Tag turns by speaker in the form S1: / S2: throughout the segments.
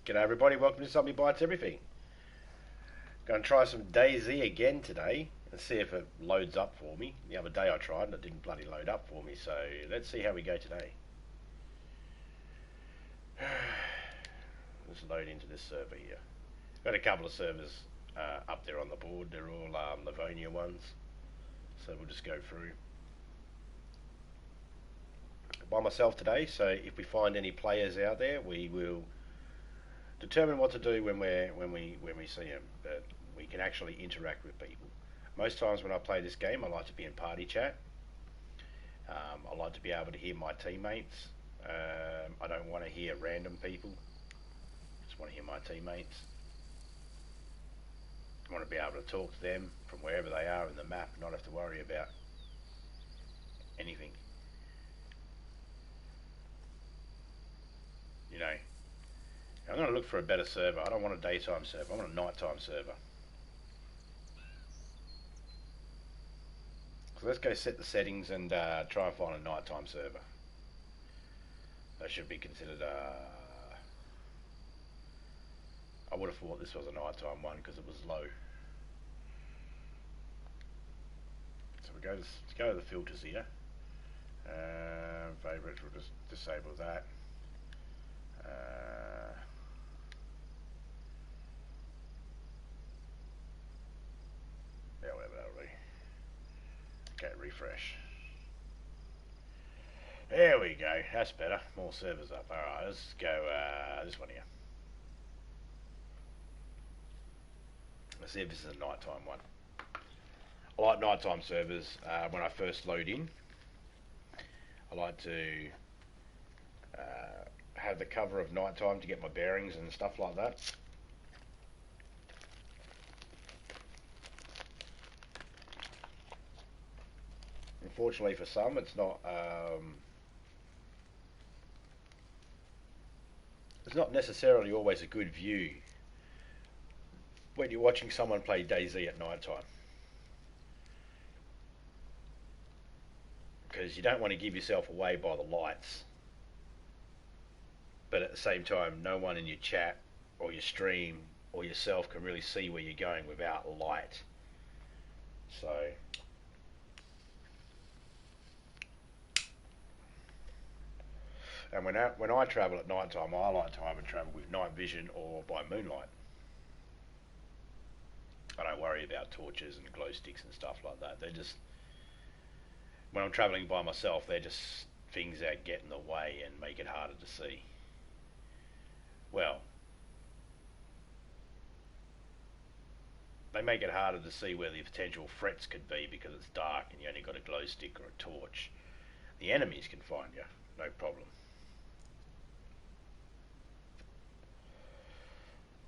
S1: G'day everybody, welcome to Zombie Bites Everything. Going to try some DayZ again today and see if it loads up for me. The other day I tried and it didn't bloody load up for me, so let's see how we go today. Let's load into this server here. Got a couple of servers up there on the board, they're all Livonia ones, so we'll just go through. By myself today, so if we find any players out there, we will determine what to do when we see them. But we can actually interact with people. Most times when I play this game, I like to be in party chat. I like to be able to hear my teammates. I don't want to hear random people. Just want to hear my teammates. I want to be able to talk to them from wherever they are in the map, and not have to worry about anything. You know, I'm going to look for a better server. I don't want a daytime server. I want a nighttime server. So let's go set the settings and try and find a nighttime server. That should be considered. I would have thought this was a nighttime one because it was low. So we go. Let's go to the filters here. Favorites. We'll just disable that. Yeah, whatever that'll be. Okay, refresh. There we go. That's better. More servers up. Alright, let's go this one here. Let's see if this is a nighttime one. I like nighttime servers when I first load in. I like to have the cover of nighttime to get my bearings and stuff like that. Unfortunately for some, it's not necessarily always a good view when you're watching someone play DayZ at night time, because you don't want to give yourself away by the lights, but at the same time no one in your chat or your stream or yourself can really see where you're going without light. So and when I travel at night time, I like to either travel with night vision or by moonlight. I don't worry about torches and glow sticks and stuff like that. They're just, when I'm travelling by myself, they're just things that get in the way and make it harder to see. Well, they make it harder to see where the potential threats could be because it's dark and you only got a glow stick or a torch. The enemies can find you, no problem.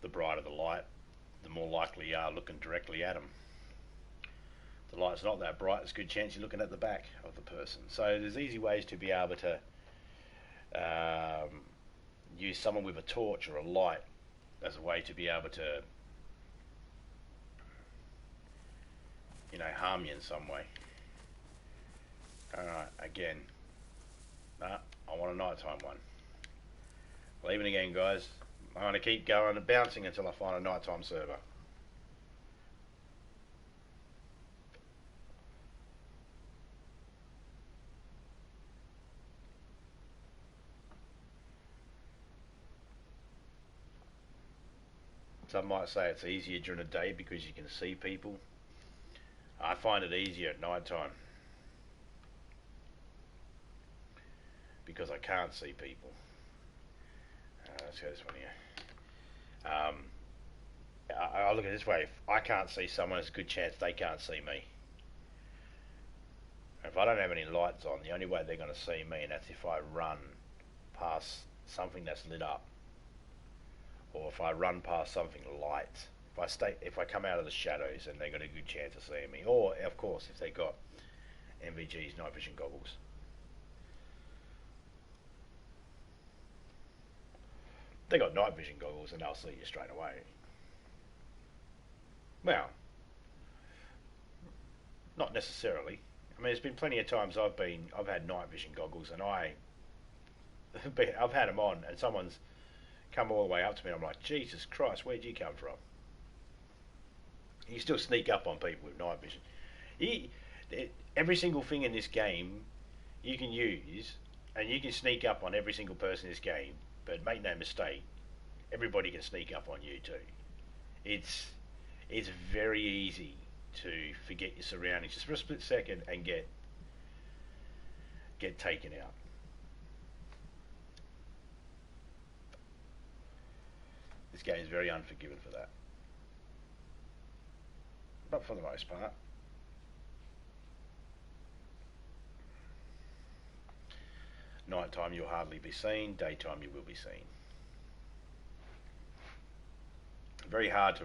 S1: The brighter the light, the more likely you are looking directly at them. If the light's not that bright, there's a good chance you're looking at the back of the person. So there's easy ways to be able to use someone with a torch or a light as a way to be able to, you know, harm you in some way. Alright, again. Nah, I want a nighttime one. Leaving again, guys. I'm going to keep going and bouncing until I find a nighttime server. Some might say it's easier during the day because you can see people. I find it easier at night time because I can't see people. Let's go this one here. I look at it this way: if I can't see someone, there's a good chance they can't see me. If I don't have any lights on, the only way they're going to see me, and that's if I run past something that's lit up, or if I run past something light. If I come out of the shadows, then they got a good chance of seeing me. Or of course, if they got MVG's night vision goggles. They got night vision goggles and they'll see you straight away. Well, not necessarily. I mean, there's been plenty of times I've had night vision goggles and I've had them on and someone's come all the way up to me. And I'm like, Jesus Christ, where'd you come from? You still sneak up on people with night vision. Every single thing in this game you can use, and you can sneak up on every single person in this game. But make no mistake, everybody can sneak up on you too. It's very easy to forget your surroundings just for a split second and get taken out. This game is very unforgiving for that. But for the most part. Nighttime you'll hardly be seen, daytime you will be seen. Very hard to...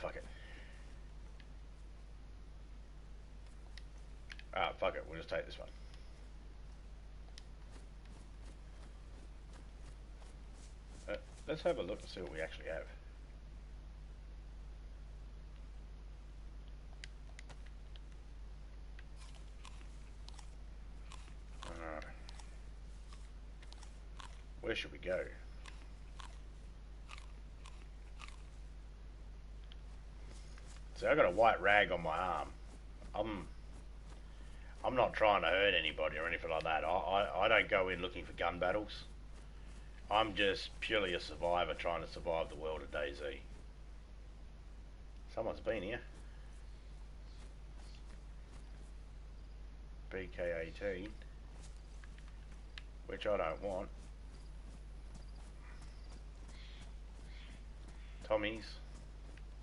S1: fuck it. Fuck it, we'll just take this one. Let's have a look and see what we actually have. Alright. Where should we go? So I've got a white rag on my arm. I'm not trying to hurt anybody or anything like that. I don't go in looking for gun battles. I'm just purely a survivor trying to survive the world of DayZ. Someone's been here. BK18, which I don't want. Tommies.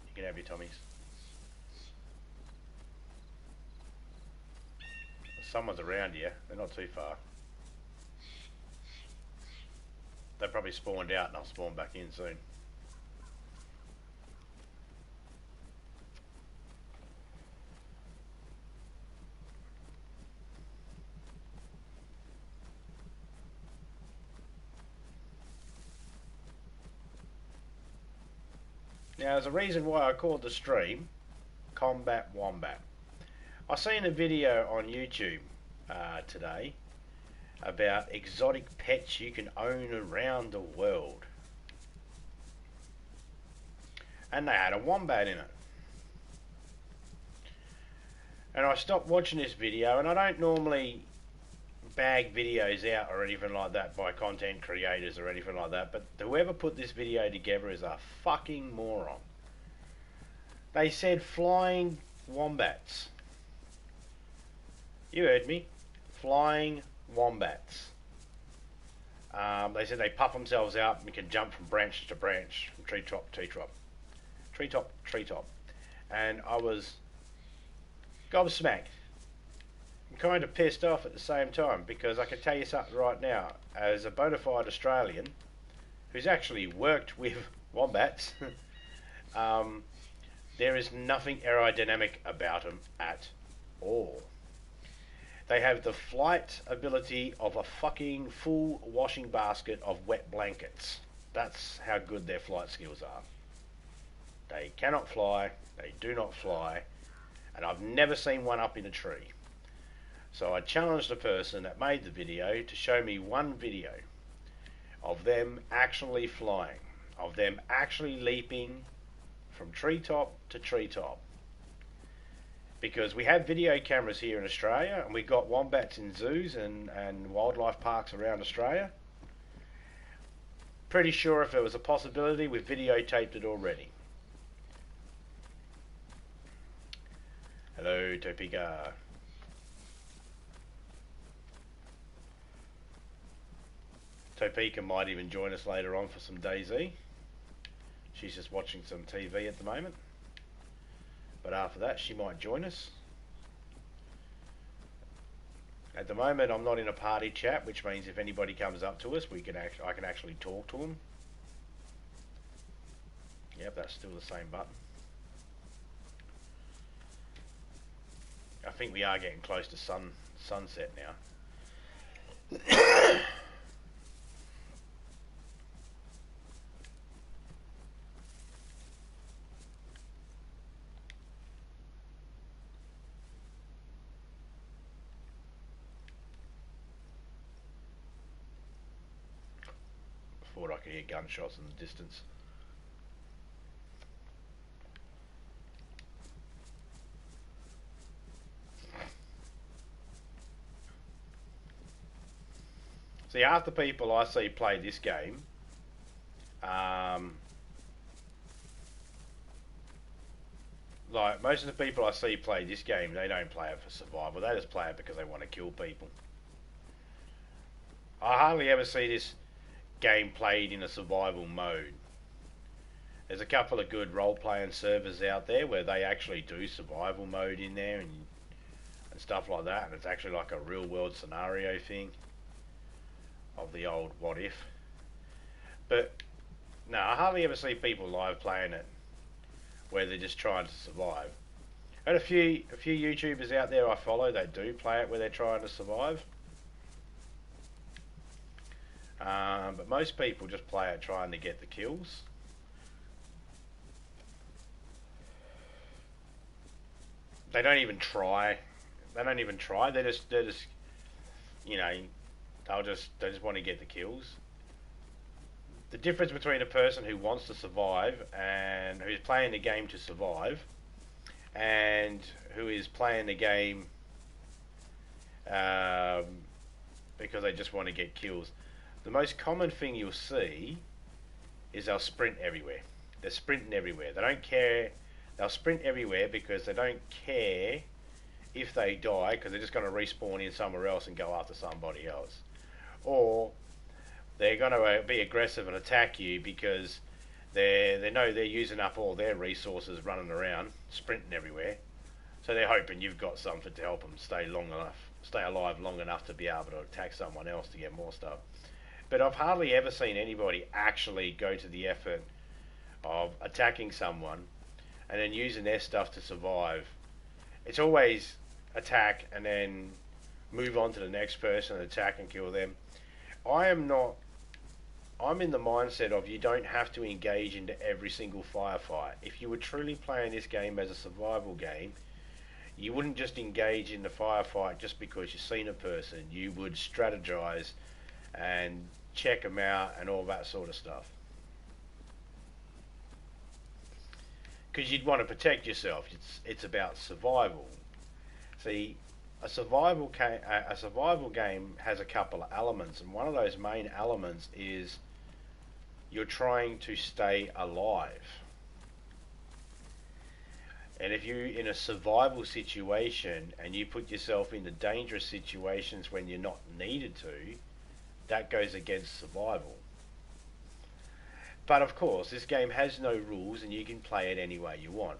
S1: You can have your Tommies. Someone's around here. They're not too far. They probably spawned out and I'll spawn back in soon. Now there's a reason why I called the stream Combat Wombat. I seen a video on YouTube today about exotic pets you can own around the world. And they had a wombat in it. And I stopped watching this video, and I don't normally bag videos out or anything like that by content creators or anything like that, but whoever put this video together is a fucking moron. They said flying wombats. You heard me. Flying wombats. They said they puff themselves out and can jump from branch to branch, from treetop to treetop. Treetop to treetop. And I was gobsmacked. I'm kind of pissed off at the same time, because I can tell you something right now. As a bona fide Australian who's actually worked with wombats, there is nothing aerodynamic about them at all. They have the flight ability of a fucking full washing basket of wet blankets. That's how good their flight skills are. They cannot fly, they do not fly, and I've never seen one up in a tree. So I challenged the person that made the video to show me one video of them actually flying, of them actually leaping from treetop to treetop. Because we have video cameras here in Australia, and we've got wombats in zoos and wildlife parks around Australia. Pretty sure if there was a possibility, we've videotaped it already. Hello, Topeka. Topeka might even join us later on for some DayZ. She's just watching some TV at the moment. But after that, she might join us. At the moment, I'm not in a party chat, which means if anybody comes up to us, I can actually talk to them. Yep, that's still the same button. I think we are getting close to sunset now. thought I could hear gunshots in the distance. See, half the people I see play this game, like most of the people I see play this game, they don't play it for survival. They just play it because they want to kill people. I hardly ever see this game played in a survival mode. There's a couple of good role-playing servers out there where they actually do survival mode in there and stuff like that, and it's actually like a real-world scenario thing of the old what if. But no, I hardly ever see people live playing it where they're just trying to survive. And a few YouTubers out there I follow, they do play it where they're trying to survive. But most people just play it trying to get the kills. They don't even try. They don't even try. They're just you know, they just want to get the kills. The difference between a person who wants to survive and who's playing the game to survive and who is playing the game because they just want to get kills. The most common thing you'll see is they'll sprint everywhere. They're sprinting everywhere. They don't care. They'll sprint everywhere because they don't care if they die, because they're just going to respawn in somewhere else and go after somebody else. Or they're going to be aggressive and attack you because they know they're using up all their resources running around, sprinting everywhere. So they're hoping you've got something to help them stay alive long enough to be able to attack someone else to get more stuff. But I've hardly ever seen anybody actually go to the effort of attacking someone and then using their stuff to survive. It's always attack and then move on to the next person and attack and kill them. I'm in the mindset of you don't have to engage into every single firefight. If you were truly playing this game as a survival game, you wouldn't just engage in the firefight just because you've seen a person. You would strategize and check them out and all that sort of stuff. Because you'd want to protect yourself. It's about survival. See, a survival game has a couple of elements, and one of those main elements is you're trying to stay alive. And if you're in a survival situation and you put yourself into dangerous situations when you're not needed to, that goes against survival. But of course, this game has no rules and you can play it any way you want.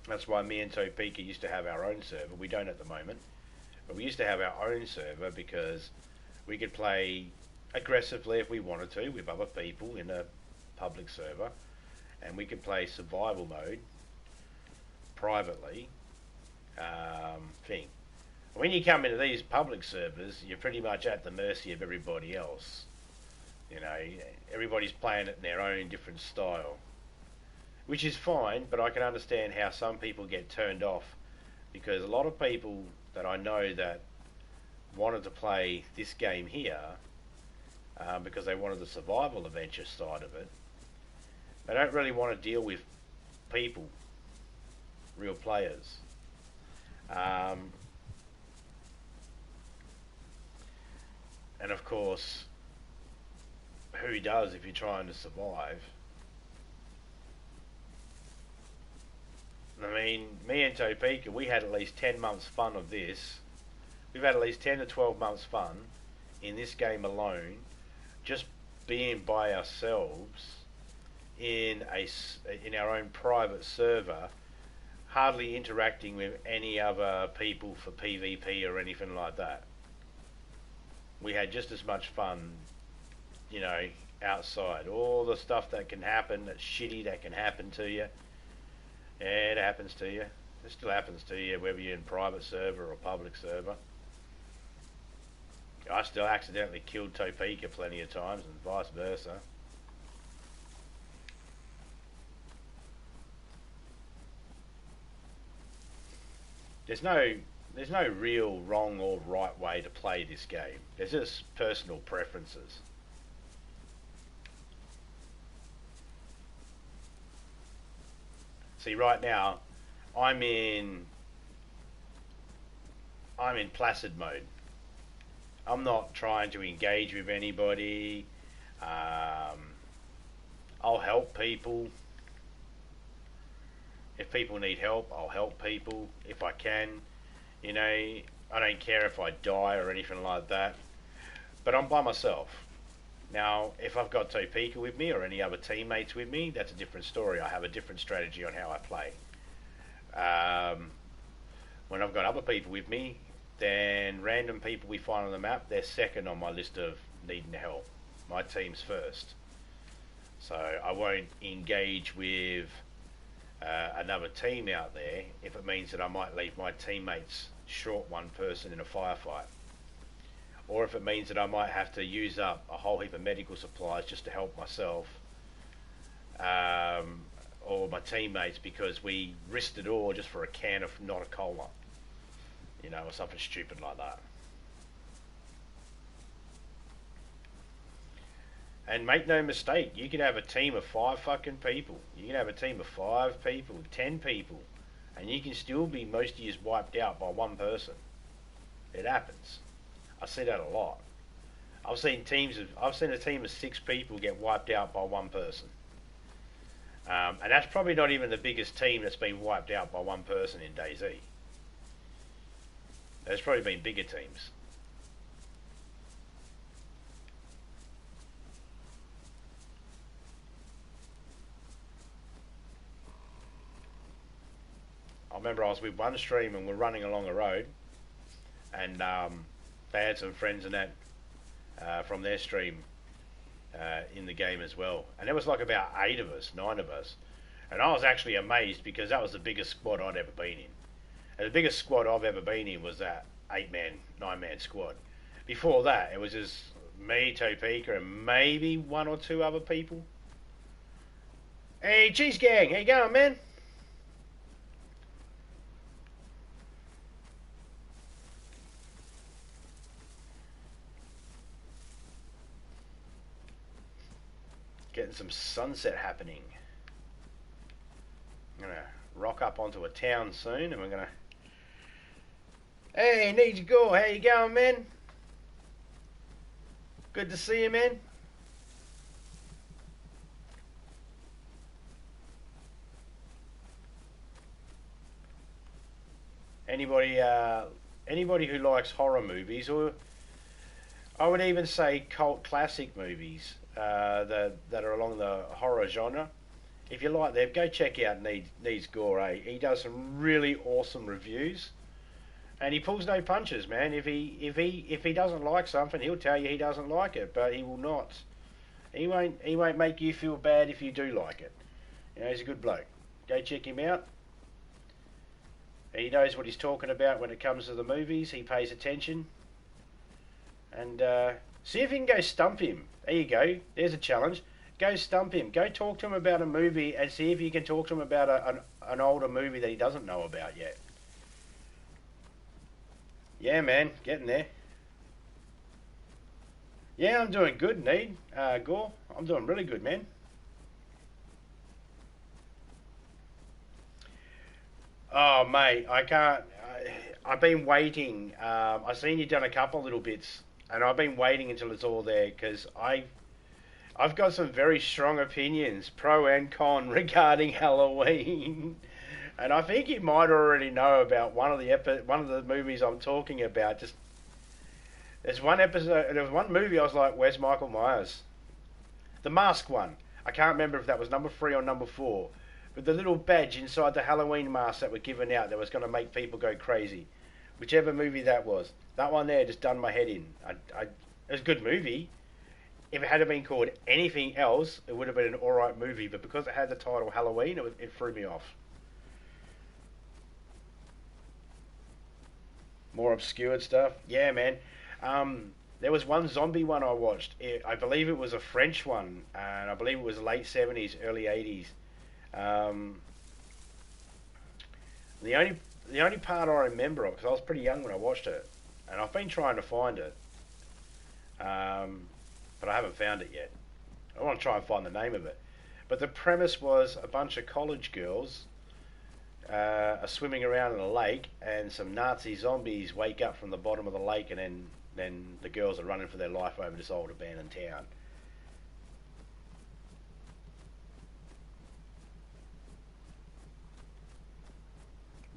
S1: That's why me and Topeka used to have our own server. We don't at the moment, but we used to have our own server because we could play aggressively if we wanted to with other people in a public server, and we could play survival mode privately thing. When you come into these public servers, you're pretty much at the mercy of everybody else. You know, everybody's playing it in their own different style, which is fine, but I can understand how some people get turned off, because a lot of people that I know that wanted to play this game here because they wanted the survival adventure side of it, they don't really want to deal with people, real players. And of course, who does if you're trying to survive? I mean, me and Topeka, we had at least 10 months fun of this. We've had at least 10 to 12 months fun in this game alone, just being by ourselves in our own private server, hardly interacting with any other people for PvP or anything like that. We had just as much fun, you know, outside. All the stuff that can happen, that's shitty, that can happen to you. Yeah, it happens to you. It still happens to you, whether you're in private server or public server. I still accidentally killed Topeka plenty of times, and vice versa. There's no real wrong or right way to play this game. There's just personal preferences. See, right now, I'm in I'm in placid mode. I'm not trying to engage with anybody. Um, I'll help people. If people need help, I'll help people if I can. You know, I don't care if I die or anything like that. But I'm by myself. Now, if I've got Topeka with me or any other teammates with me, that's a different story. I have a different strategy on how I play. Um, when I've got other people with me, then random people we find on the map, they're second on my list of needing help. My team's first. So I won't engage with another team out there if it means that I might leave my teammates short one person in a firefight. Or if it means that I might have to use up a whole heap of medical supplies just to help myself or my teammates because we risked it all just for a can of not a cola, you know, or something stupid like that. And make no mistake, you can have a team of 5 fucking people. You can have a team of 5 people, 10 people, and you can still be most of you wiped out by one person. It happens. I see that a lot. I've seen a team of 6 people get wiped out by one person. And that's probably not even the biggest team that's been wiped out by one person in DayZ. There's probably been bigger teams. I remember I was with one stream and we're running along a road, and they had some friends in that from their stream in the game as well. And there was like about 8 of us, 9 of us. And I was actually amazed because that was the biggest squad I'd ever been in. And the biggest squad I've ever been in was that 8-man, 9-man squad. Before that, it was just me, Topeka, and maybe 1 or 2 other people. Hey, Cheese Gang, how you going, man? Getting some sunset happening. I'm gonna rock up onto a town soon, and we're gonna. Hey, need you go? How you going, man? Good to see you, man. Anybody who likes horror movies, or I would even say cult classic movies that are along the horror genre. If you like them, go check out Needs Gore. He does some really awesome reviews, and he pulls no punches, man. If he doesn't like something, he'll tell you he doesn't like it, but he will not. He won't make you feel bad if you do like it. You know, he's a good bloke. Go check him out. He knows what he's talking about when it comes to the movies. He pays attention. And see if you can go stump him. There you go. There's a challenge. Go stump him. Go talk to him about a movie and see if you can talk to him about an older movie that he doesn't know about yet. Yeah, man. Getting there. Yeah, I'm doing good, Need. Gore. I'm doing really good, man. Oh, mate. I can't. I've been waiting. I've seen you done a couple little bits, and I've been waiting until it's all there because I've got some very strong opinions, pro and con, regarding Halloween. And I think you might already know about one of the movies I'm talking about. Just there's one episode, there was one movie I was like, "Where's Michael Myers?" The mask one. I can't remember if that was number 3 or number 4. But the little badge inside the Halloween mask that were given out that was going to make people go crazy. Whichever movie that was. That one there just done my head in. It was a good movie. If it had been called anything else, it would have been an alright movie. But because it had the title Halloween, it threw me off. More obscured stuff. Yeah, man. There was one zombie one I watched. I believe it was a French one. And I believe it was late 70s, early 80s. The only part I remember of, because I was pretty young when I watched it, and I've been trying to find it, but I haven't found it yet. I want to try and find the name of it. But the premise was a bunch of college girls are swimming around in a lake, and some Nazi zombies wake up from the bottom of the lake, and then the girls are running for their life over this old abandoned town.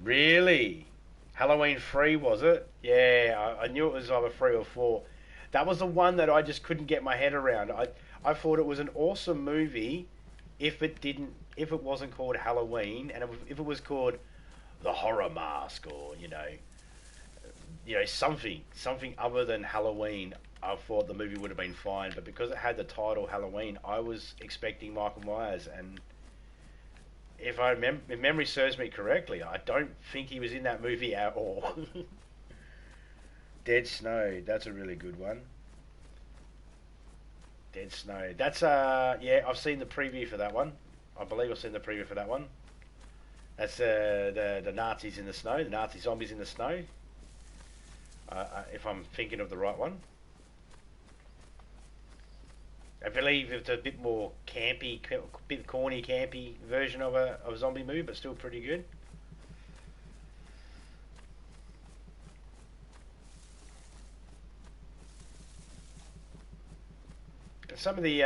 S1: Really? Halloween 3, was it? Yeah, I knew it was either 3 or 4. That was the one that I just couldn't get my head around. I thought it was an awesome movie if it wasn't called Halloween, and if it was called The Horror Mask, or something other than Halloween. I thought the movie would have been fine, but because it had the title Halloween, I was expecting Michael Myers, and if memory serves me correctly, I don't think he was in that movie at all. Dead Snow, that's a really good one. Dead Snow. That's yeah, I've seen the preview for that one. I believe I've seen the preview for that one. That's the Nazis in the snow, the Nazi zombies in the snow. If I'm thinking of the right one. I believe it's a bit more campy, bit corny, campy version of a zombie movie, but still pretty good. Some of the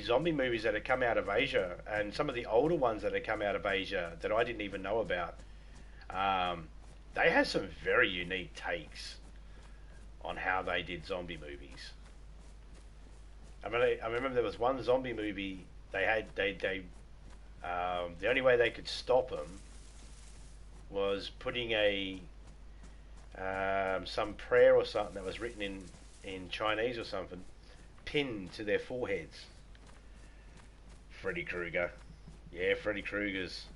S1: zombie movies that have come out of Asia, and some of the older ones that have come out of Asia that I didn't even know about, they have some very unique takes on how they did zombie movies. I remember there was one zombie movie the only way they could stop them was putting some prayer or something that was written in Chinese or something pinned to their foreheads. Freddy Krueger. Yeah, Freddy Krueger's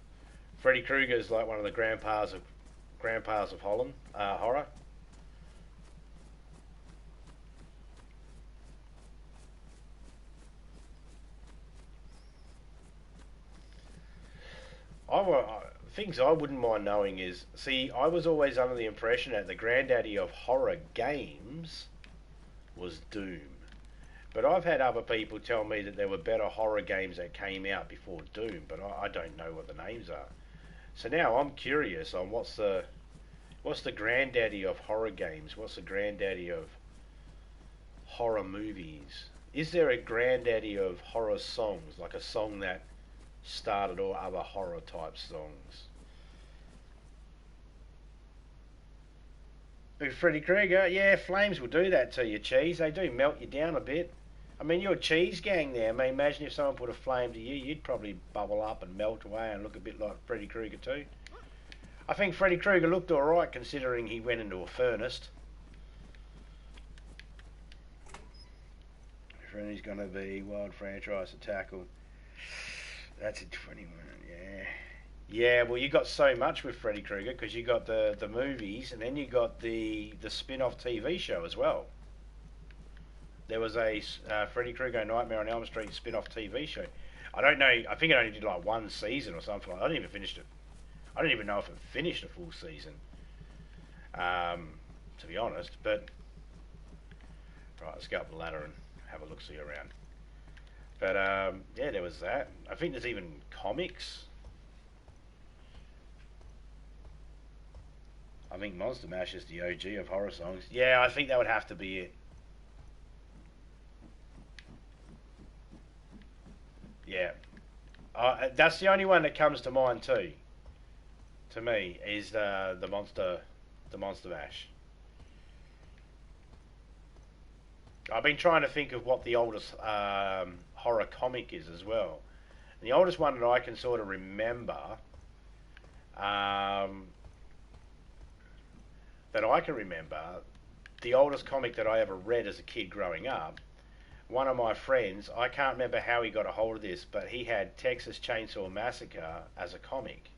S1: like one of the grandpas of Holland horror. Things I wouldn't mind knowing is, see, I was always under the impression that the granddaddy of horror games was Doom. But I've had other people tell me that there were better horror games that came out before Doom, but I don't know what the names are. So now I'm curious on what's the granddaddy of horror games? What's the granddaddy of horror movies? Is there a granddaddy of horror songs, like a song that started all other horror type songs? With Freddy Krueger, yeah, flames will do that to you, Cheese. They do melt you down a bit. I mean, you're a cheese gang there. I mean, imagine if someone put a flame to you, you'd probably bubble up and melt away and look a bit like Freddy Krueger too. I think Freddy Krueger looked alright considering he went into a furnace. Freddy's gonna be wild franchise to tackle. That's a 21, yeah. Yeah, well, you got so much with Freddy Krueger because you got the movies, and then you got the spin-off TV show as well. There was a Freddy Krueger Nightmare on Elm Street spin-off TV show. I don't know. I think it only did like one season or something. I didn't even finish it. I don't even know if it finished a full season. To be honest, but right, let's go up the ladder and have a look-see around. But yeah, there was that. I think there's even comics. I think Monster Mash is the OG of horror songs. Yeah, I think that would have to be it. Yeah. That's the only one that comes to mind too. To me, is the Monster Mash. I've been trying to think of what the oldest horror comic is as well. And the oldest one that I can sort of remember, the oldest comic that I ever read as a kid growing up, one of my friends, I can't remember how he got a hold of this, but he had Texas Chainsaw Massacre as a comic.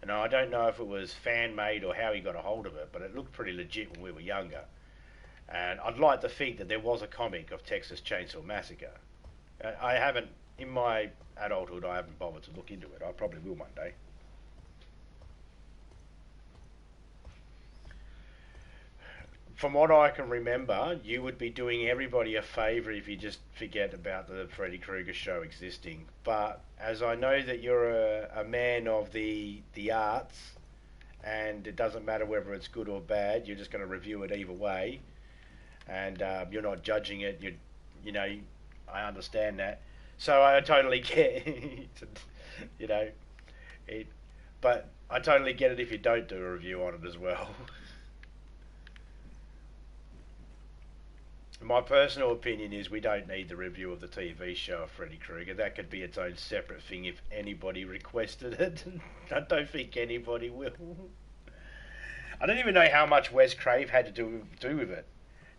S1: And I don't know if it was fan-made or how he got a hold of it, but it looked pretty legit when we were younger. And I'd like to think that there was a comic of Texas Chainsaw Massacre. I haven't, in my adulthood, I haven't bothered to look into it. I probably will one day. from what I can remember, you would be doing everybody a favour if you just forget about the Freddy Krueger show existing. But as I know that you're a man of the arts, and it doesn't matter whether it's good or bad, you're just going to review it either way, and you're not judging it. You know, I understand that, so I totally get, you know, it. But I totally get it if you don't do a review on it as well. My personal opinion is we don't need the review of the TV show of Freddy Krueger. That could be its own separate thing if anybody requested it. I don't think anybody will. I don't even know how much Wes Crave had to do with it.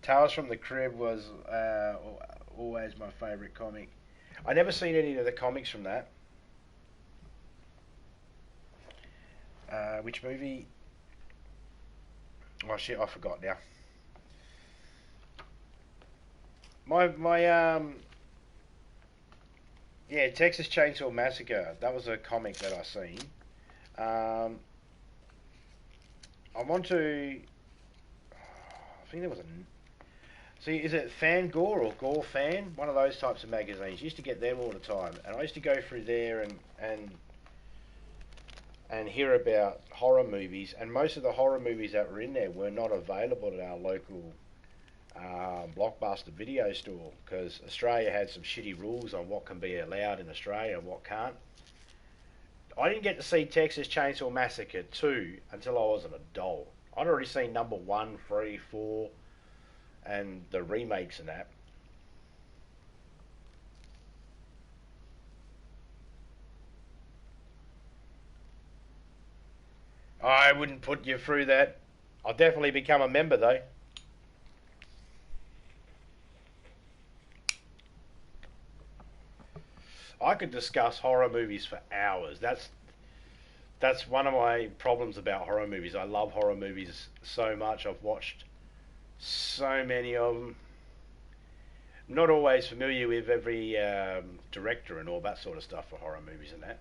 S1: Tales from the Crypt was always my favourite comic. I never seen any of the comics from that. Which movie? Oh shit, I forgot now. My yeah, Texas Chainsaw Massacre. That was a comic that I seen. I want to. I think there was a. See, is it Fan Gore or Gore Fan? One of those types of magazines. Used to get them all the time, and I used to go through there and hear about horror movies. And most of the horror movies that were in there were not available at our local Blockbuster video store, because Australia had some shitty rules on what can be allowed in Australia and what can't. I didn't get to see Texas Chainsaw Massacre 2 until I was an adult. I'd already seen number 1, 3, 4, and the remakes and that. I wouldn't put you through that. I'll definitely become a member though. I could discuss horror movies for hours. That's one of my problems about horror movies. I love horror movies so much. I've watched so many of them. Not always familiar with every director and all that sort of stuff for horror movies and that.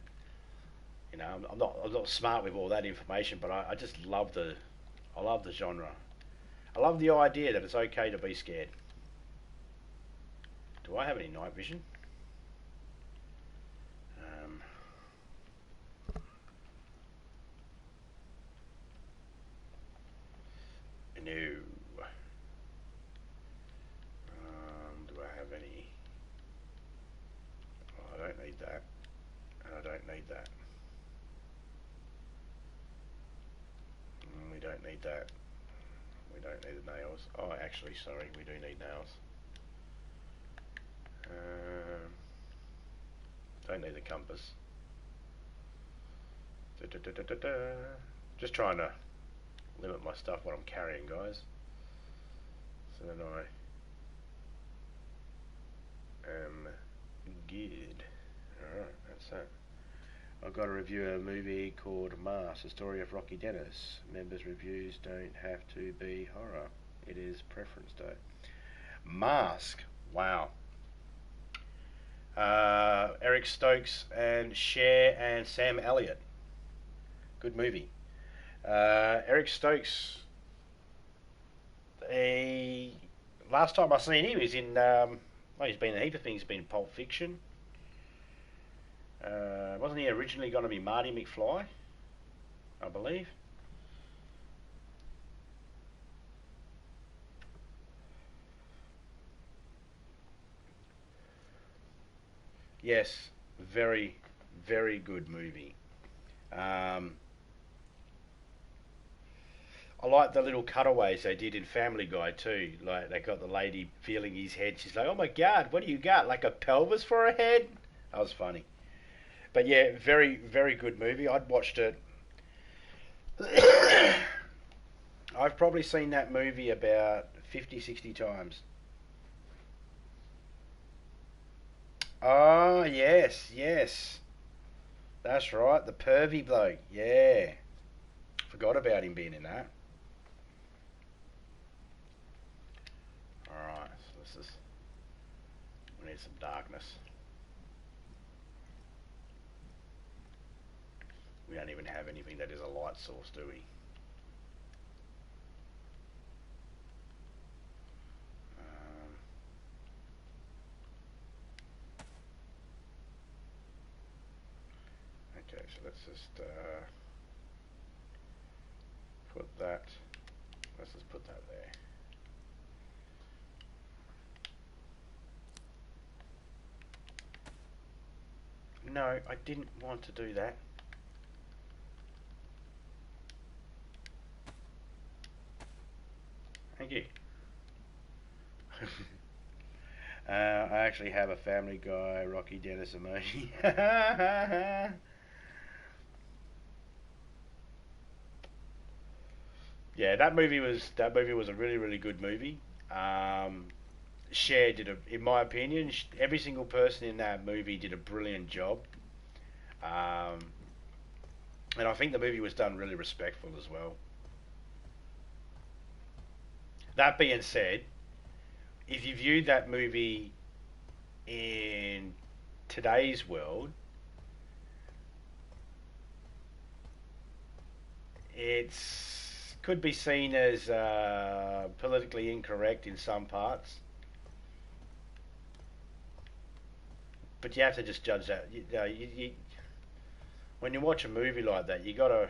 S1: You know, I'm not smart with all that information, but I just love I love the genre. I love the idea that it's okay to be scared. Do I have any night vision? No. Do I have any? Oh, I don't need that. And I don't need that. We don't need that. We don't need the nails. Oh, actually, sorry, we do need nails. Don't need the compass. Just trying to limit my stuff what I'm carrying, guys. So then I am good. Alright, that's that. I've got to review a movie called Mask, the story of Rocky Dennis. Members' reviews don't have to be horror. It is preference though. Mask. Wow. Eric Stokes and Cher and Sam Elliott. Good movie. Eric Stokes. Last time I seen him, he's in. Well, he's been in a heap of things. He's been in Pulp Fiction. Wasn't he originally going to be Marty McFly? I believe. Yes, very, very good movie. I like the little cutaways they did in Family Guy too. Like they got the lady feeling his head. She's like, "Oh my God, what do you got? Like a pelvis for a head?" That was funny. But yeah, very, very good movie. I'd watched it. I've probably seen that movie about 50, 60 times. Oh, yes, yes. That's right, the pervy bloke. Yeah. Forgot about him being in that. Alright, so this is... We need some darkness. We don't even have anything that is a light source, do we? so let's just put that. Let's just put that there. No, I didn't want to do that. Thank you. I actually have a Family Guy Rocky Dennis emoji. Yeah, that movie was a really good movie. Cher did in my opinion, every single person in that movie did a brilliant job. Um, and I think the movie was done really respectful as well. That being said, if you viewed that movie in today's world, it's could be seen as politically incorrect in some parts, but you have to just judge that. When you watch a movie like that, you got to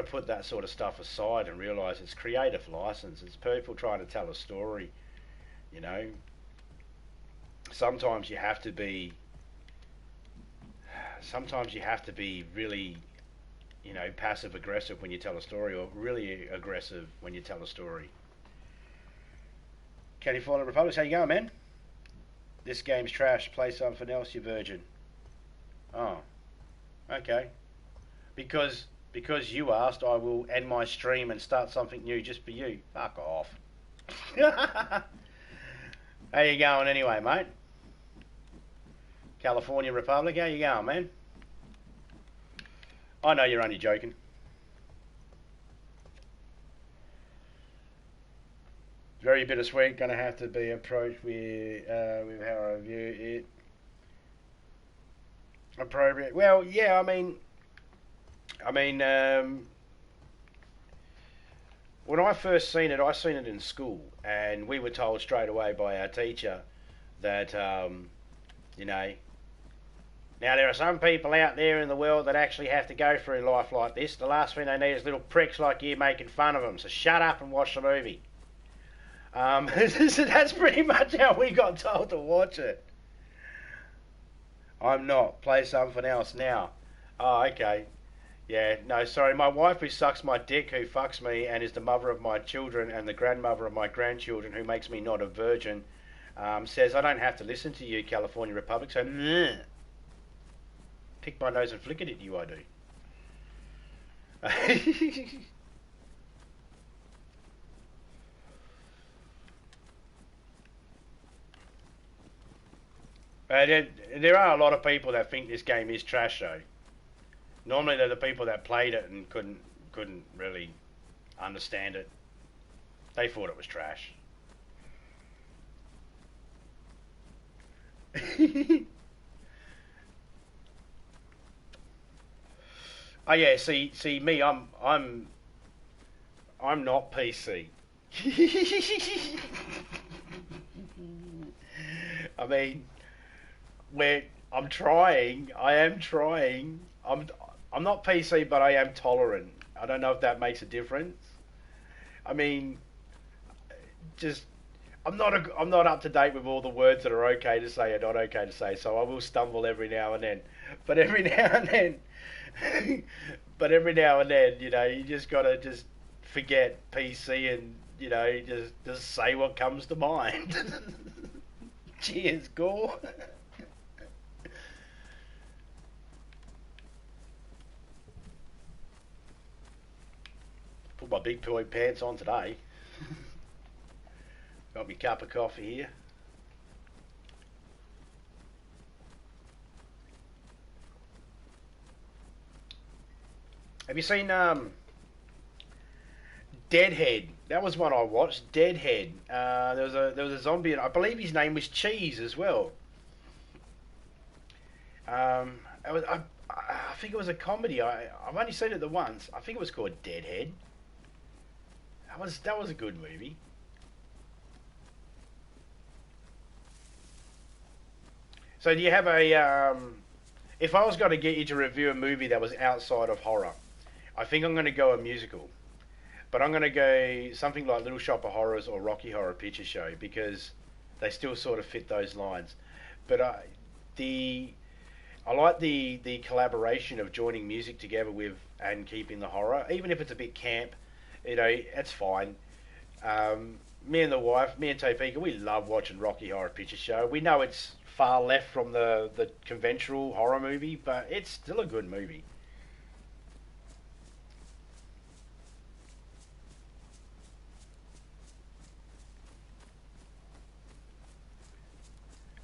S1: put that sort of stuff aside and realize it's creative license. It's people trying to tell a story. You know, sometimes you have to be. Sometimes you have to be really, passive aggressive when you tell a story, or really aggressive when you tell a story. California Republic, how you going, man? This game's trash. Play something else, you virgin. Oh, okay. Because you asked, I will end my stream and start something new just for you. Fuck off. How you going anyway, mate? California Republic, how you going, man? I know you're only joking. Very bittersweet. Going to have to be approached with how I view it. Appropriate. Well, yeah. When I first seen it, I seen it in school, and we were told straight away by our teacher that, you know, now there are some people out there in the world that actually have to go through life like this. The last thing they need is little pricks like you making fun of them. So shut up and watch the movie. So that's pretty much how we got told to watch it. I'm not. Play something else now. Oh, okay. Yeah, no, sorry. My wife who sucks my dick, who fucks me, and is the mother of my children and the grandmother of my grandchildren, who makes me not a virgin, says I don't have to listen to you, California Republic, so pick my nose and flick it at you, I do. There are a lot of people that think this game is trash, though. Normally, they're the people that played it and couldn't really understand it. They thought it was trash. Oh yeah, see me, I'm not PC. I mean, where I'm trying, I am trying. I'm not PC, but I am tolerant. I don't know if that makes a difference. I mean, just I'm not up to date with all the words that are okay to say or not okay to say, so I will stumble every now and then. But every now and then, you just gotta just forget PC and just say what comes to mind. Cheers, Gore. Put my big boy pants on today. Got me cup of coffee here. Have you seen Deadhead? That was one I watched. Deadhead. There was a zombie, and I believe his name was Cheese as well. I think it was a comedy. I've only seen it the once. I think it was called Deadhead. That was a good movie. So do you have a If I was going to get you to review a movie that was outside of horror, I think I'm going to go a musical. But I'm going to go something like Little Shop of Horrors or Rocky Horror Picture Show because they still sort of fit those lines. But the I like the collaboration of joining music together with and keeping the horror, even if it's a bit camp. You know, it's fine. Me and the wife, me and Topeka, we love watching Rocky Horror Picture Show. We know it's far left from the conventional horror movie, but it's still a good movie.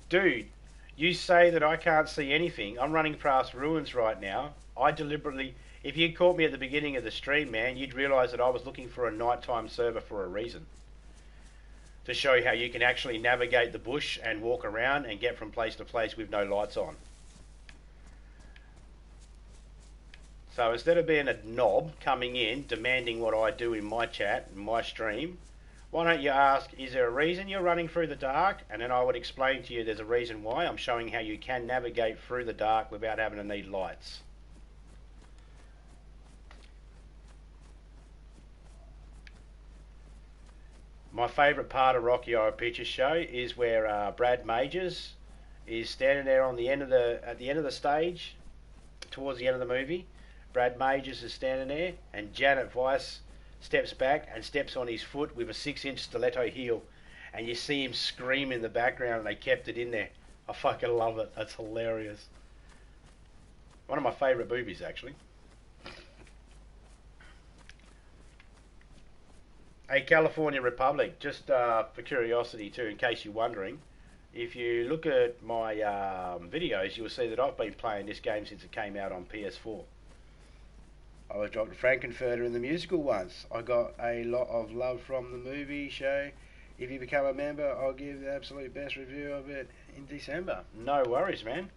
S1: Dude, you say that I can't see anything. I'm running past ruins right now. I deliberately, if you caught me at the beginning of the stream, man, you'd realise that I was looking for a nighttime server for a reason. To show you how you can actually navigate the bush and walk around and get from place to place with no lights on. So instead of being a knob coming in demanding what I do in my chat, in my stream, why don't you ask, is there a reason you're running through the dark? And then I would explain to you there's a reason why. I'm showing how you can navigate through the dark without having to need lights. My favourite part of Rocky Horror Picture Show is where Brad Majors is standing there on the end of at the end of the stage, towards the end of the movie. Brad Majors is standing there, and Janet Weiss steps back and steps on his foot with a 6-inch stiletto heel, and you see him scream in the background, and they kept it in there. I fucking love it. That's hilarious. One of my favourite movies, actually. Hey, California Republic, just for curiosity too, in case you're wondering, if you look at my videos, you'll see that I've been playing this game since it came out on PS4. I was Dr. Frankenfurter in the musical once. I got a lot of love from the movie show. If you become a member, I'll give the absolute best review of it in December. No worries, man.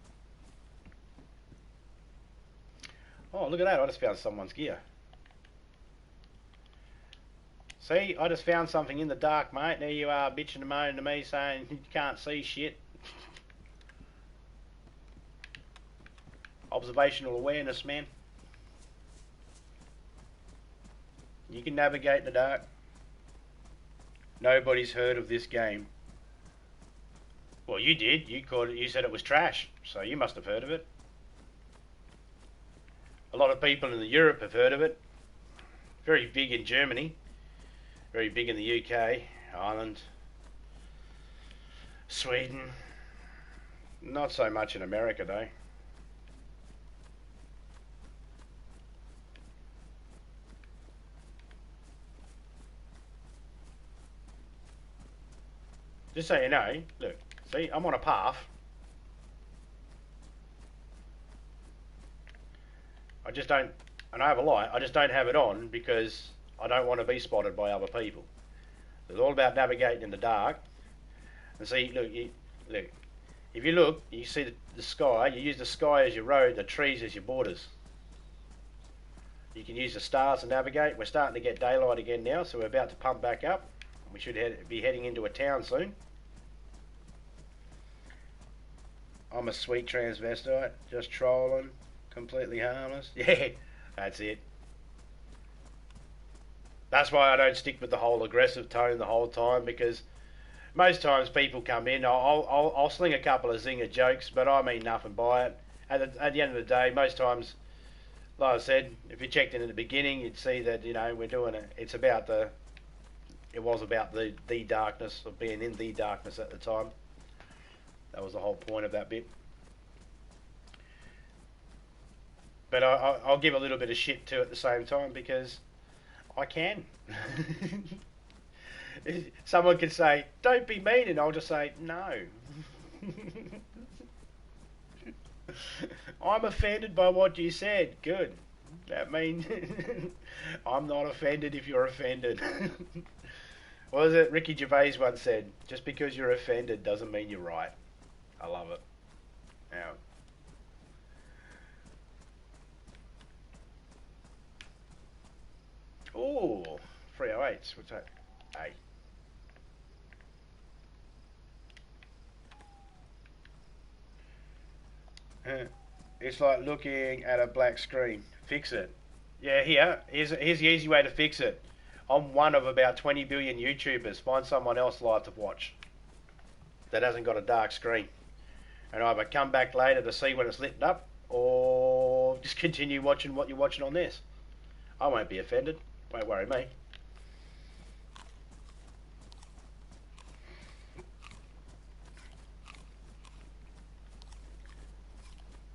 S1: Oh, look at that. I just found someone's gear. See, I just found something in the dark, mate. There you are, bitching and moaning to me, saying you can't see shit. Observational awareness, man. You can navigate in the dark. Nobody's heard of this game. Well, you did. You called it. You said it was trash, so you must have heard of it. A lot of people in Europe have heard of it. Very big in Germany. Very big in the UK, Ireland, Sweden. Not so much in America, though. Just so you know, look, see, I'm on a path. I just don't, and I have a light, I just don't have it on because I don't want to be spotted by other people. It's all about navigating in the dark. And see, look, look. If you look, you see the sky. You use the sky as your road, the trees as your borders. You can use the stars to navigate. We're starting to get daylight again now, so we're about to pump back up. We should be heading into a town soon. I'm a sweet transvestite, just trolling, completely harmless. Yeah, that's it. That's why I don't stick with the whole aggressive tone the whole time, because most times people come in, I'll sling a couple of zinger jokes, but I mean nothing by it. At the end of the day, most times, like I said, if you checked in at the beginning, you'd see that, you know, we're doing it. It was about the darkness, of being in the darkness at the time. That was the whole point of that bit. But I'll give a little bit of shit too at the same time, because I can. Someone could say, don't be mean, and I'll just say, no. I'm offended by what you said. Good. That means I'm not offended if you're offended. What was it Ricky Gervais once said? Just because you're offended doesn't mean you're right. I love it. Now, ooh, 308s. What's that? A. It's like looking at a black screen. Fix it. Yeah, here's the easy way to fix it. I'm one of about 20 billion YouTubers. Find someone else live to watch that hasn't got a dark screen. And either come back later to see when it's lit up or just continue watching what you're watching on this. I won't be offended. Won't worry me.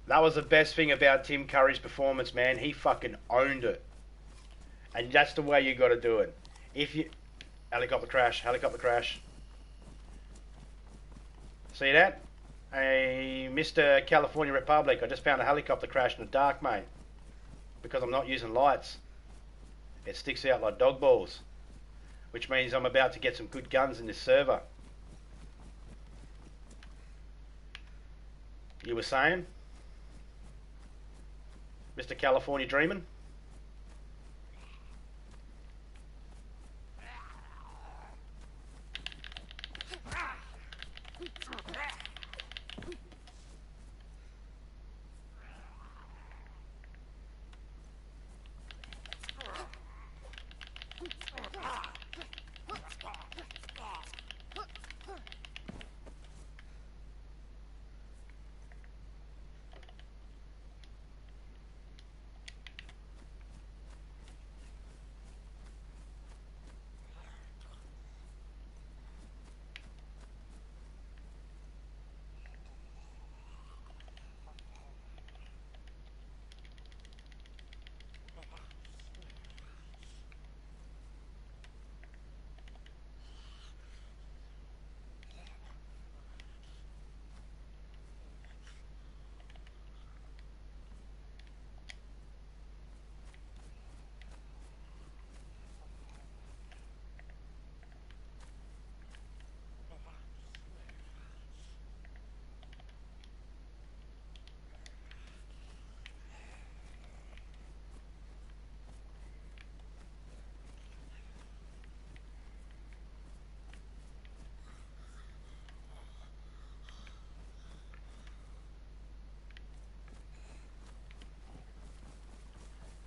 S1: That was the best thing about Tim Curry's performance, man. He fucking owned it. And that's the way you got to do it. If you... Helicopter crash, helicopter crash. See that? Hey, Mr. California Republic, I just found a helicopter crash in the dark, mate. Because I'm not using lights. It sticks out like dog balls. Which means I'm about to get some good guns in this server. You were saying? Mr. California Dreamin'?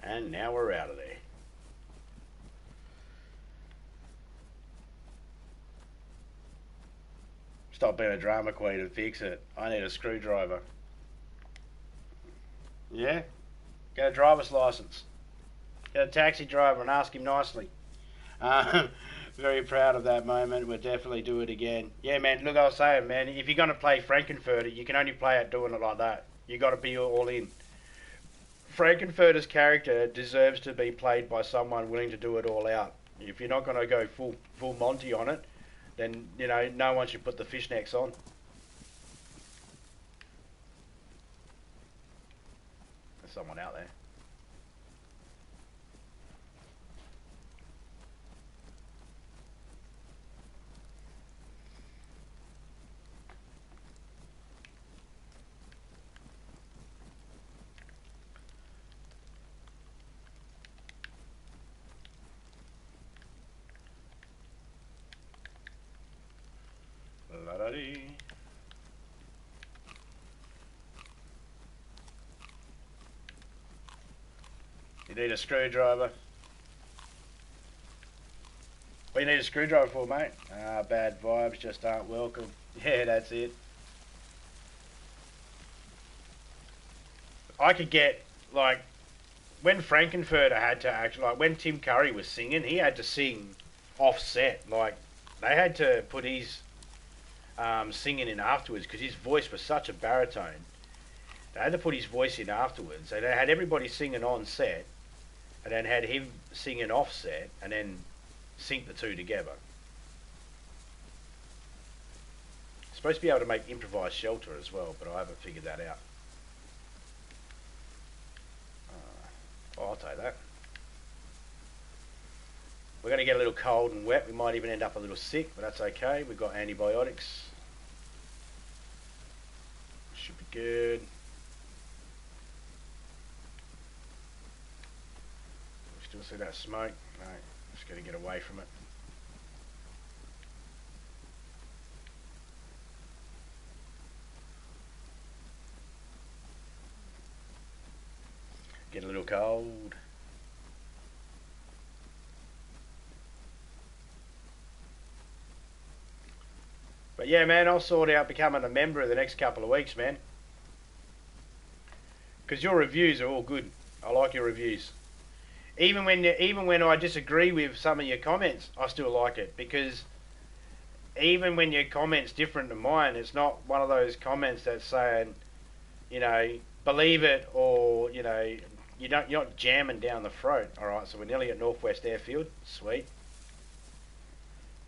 S1: And now we're out of there. Stop being a drama queen and fix it. I need a screwdriver. Yeah? Get a driver's license. Get a taxi driver and ask him nicely. Very proud of that moment. We'll definitely do it again. Yeah, man, look, I was saying, man, if you're going to play Frankenfurter, you can only play it doing it like that. You got to be all in. Frankenfurter's character deserves to be played by someone willing to do it all out. If you're not going to go full Monty on it, then, you know, no one should put the fishnecks on. There's someone out there. La-da-dee. You need a screwdriver. What do you need a screwdriver for, mate? Ah, bad vibes just aren't welcome. Yeah, that's it. I could get, like, when Frankenfurter had to actually, like, when Tim Curry was singing, he had to sing offset. Like, they had to put his singing in afterwards because his voice was such a baritone. They had to put his voice in afterwards. So they had everybody singing on set and then had him singing offset and then sync the two together. Supposed to be able to make improvised shelter as well, but I haven't figured that out. Oh, I'll take that. We're going to get a little cold and wet. We might even end up a little sick, but that's okay. We've got antibiotics. Should be good. We still see that smoke? No, just got to get away from it. still cold. But yeah, man, I'll sort out becoming a member in the next couple of weeks, man. Because your reviews are all good. I like your reviews. Even when I disagree with some of your comments, I still like it because even when your comment's different to mine, it's not one of those comments that's saying, you know, believe it or you're not jamming down the throat. All right, so we're nearly at Northwest Airfield. Sweet.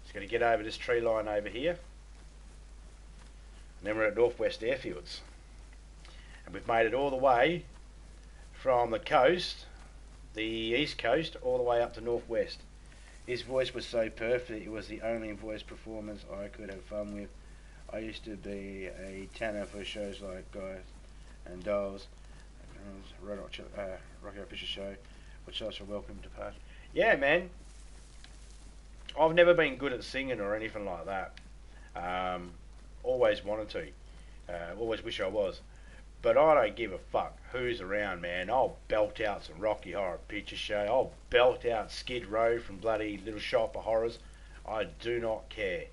S1: Just got to get over this tree line over here, and then we're at Northwest Airfields, and we've made it all the way from the coast, the east coast, all the way up to Northwest. His voice was so perfect, it was the only voice performance I could have fun with. I used to be a tenor for shows like Guys and Dolls, Rocky Horror Picture Show, which also welcome to part. Yeah, man. I've never been good at singing or anything like that. Always wanted to. Always wish I was. But I don't give a fuck who's around, man. I'll belt out some Rocky Horror Picture Show. I'll belt out Skid Row from bloody Little Shop of Horrors. I do not care.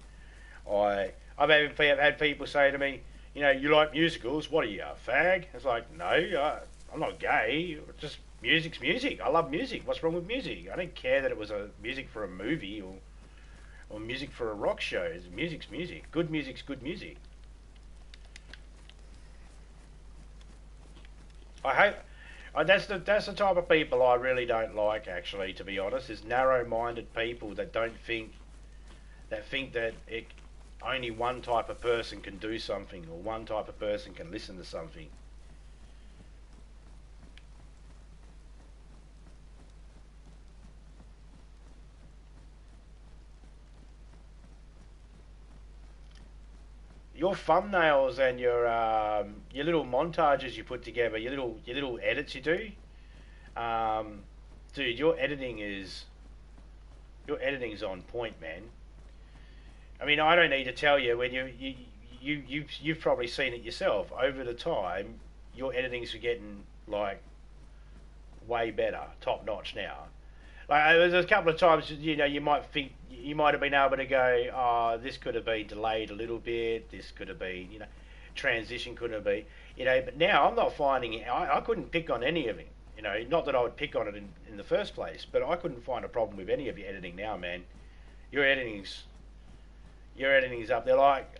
S1: I've even had people say to me, you like musicals? What are you, a fag? It's like, no, I'm not gay. Just music's music. I love music. What's wrong with music? I don't care that it was a music for a movie or music for a rock show. Music's music. Good music's good music. I hope that's the type of people I really don't like. Actually, to be honest, is narrow-minded people that think that only one type of person can do something or one type of person can listen to something. Your thumbnails and your little montages you put together, your little edits you do, dude, your editing's on point, man. I mean, I don't need to tell you when you've probably seen it yourself. Over the time, your editing's getting like way better, top notch now. Like there's a couple of times you might think you might have been able to go, oh, this could have been delayed a little bit. This could have been transition could have been But now I'm not finding it. I couldn't pick on any of it. Not that I would pick on it in the first place, but I couldn't find a problem with any of your editing now, man. Your editing's up there. Like,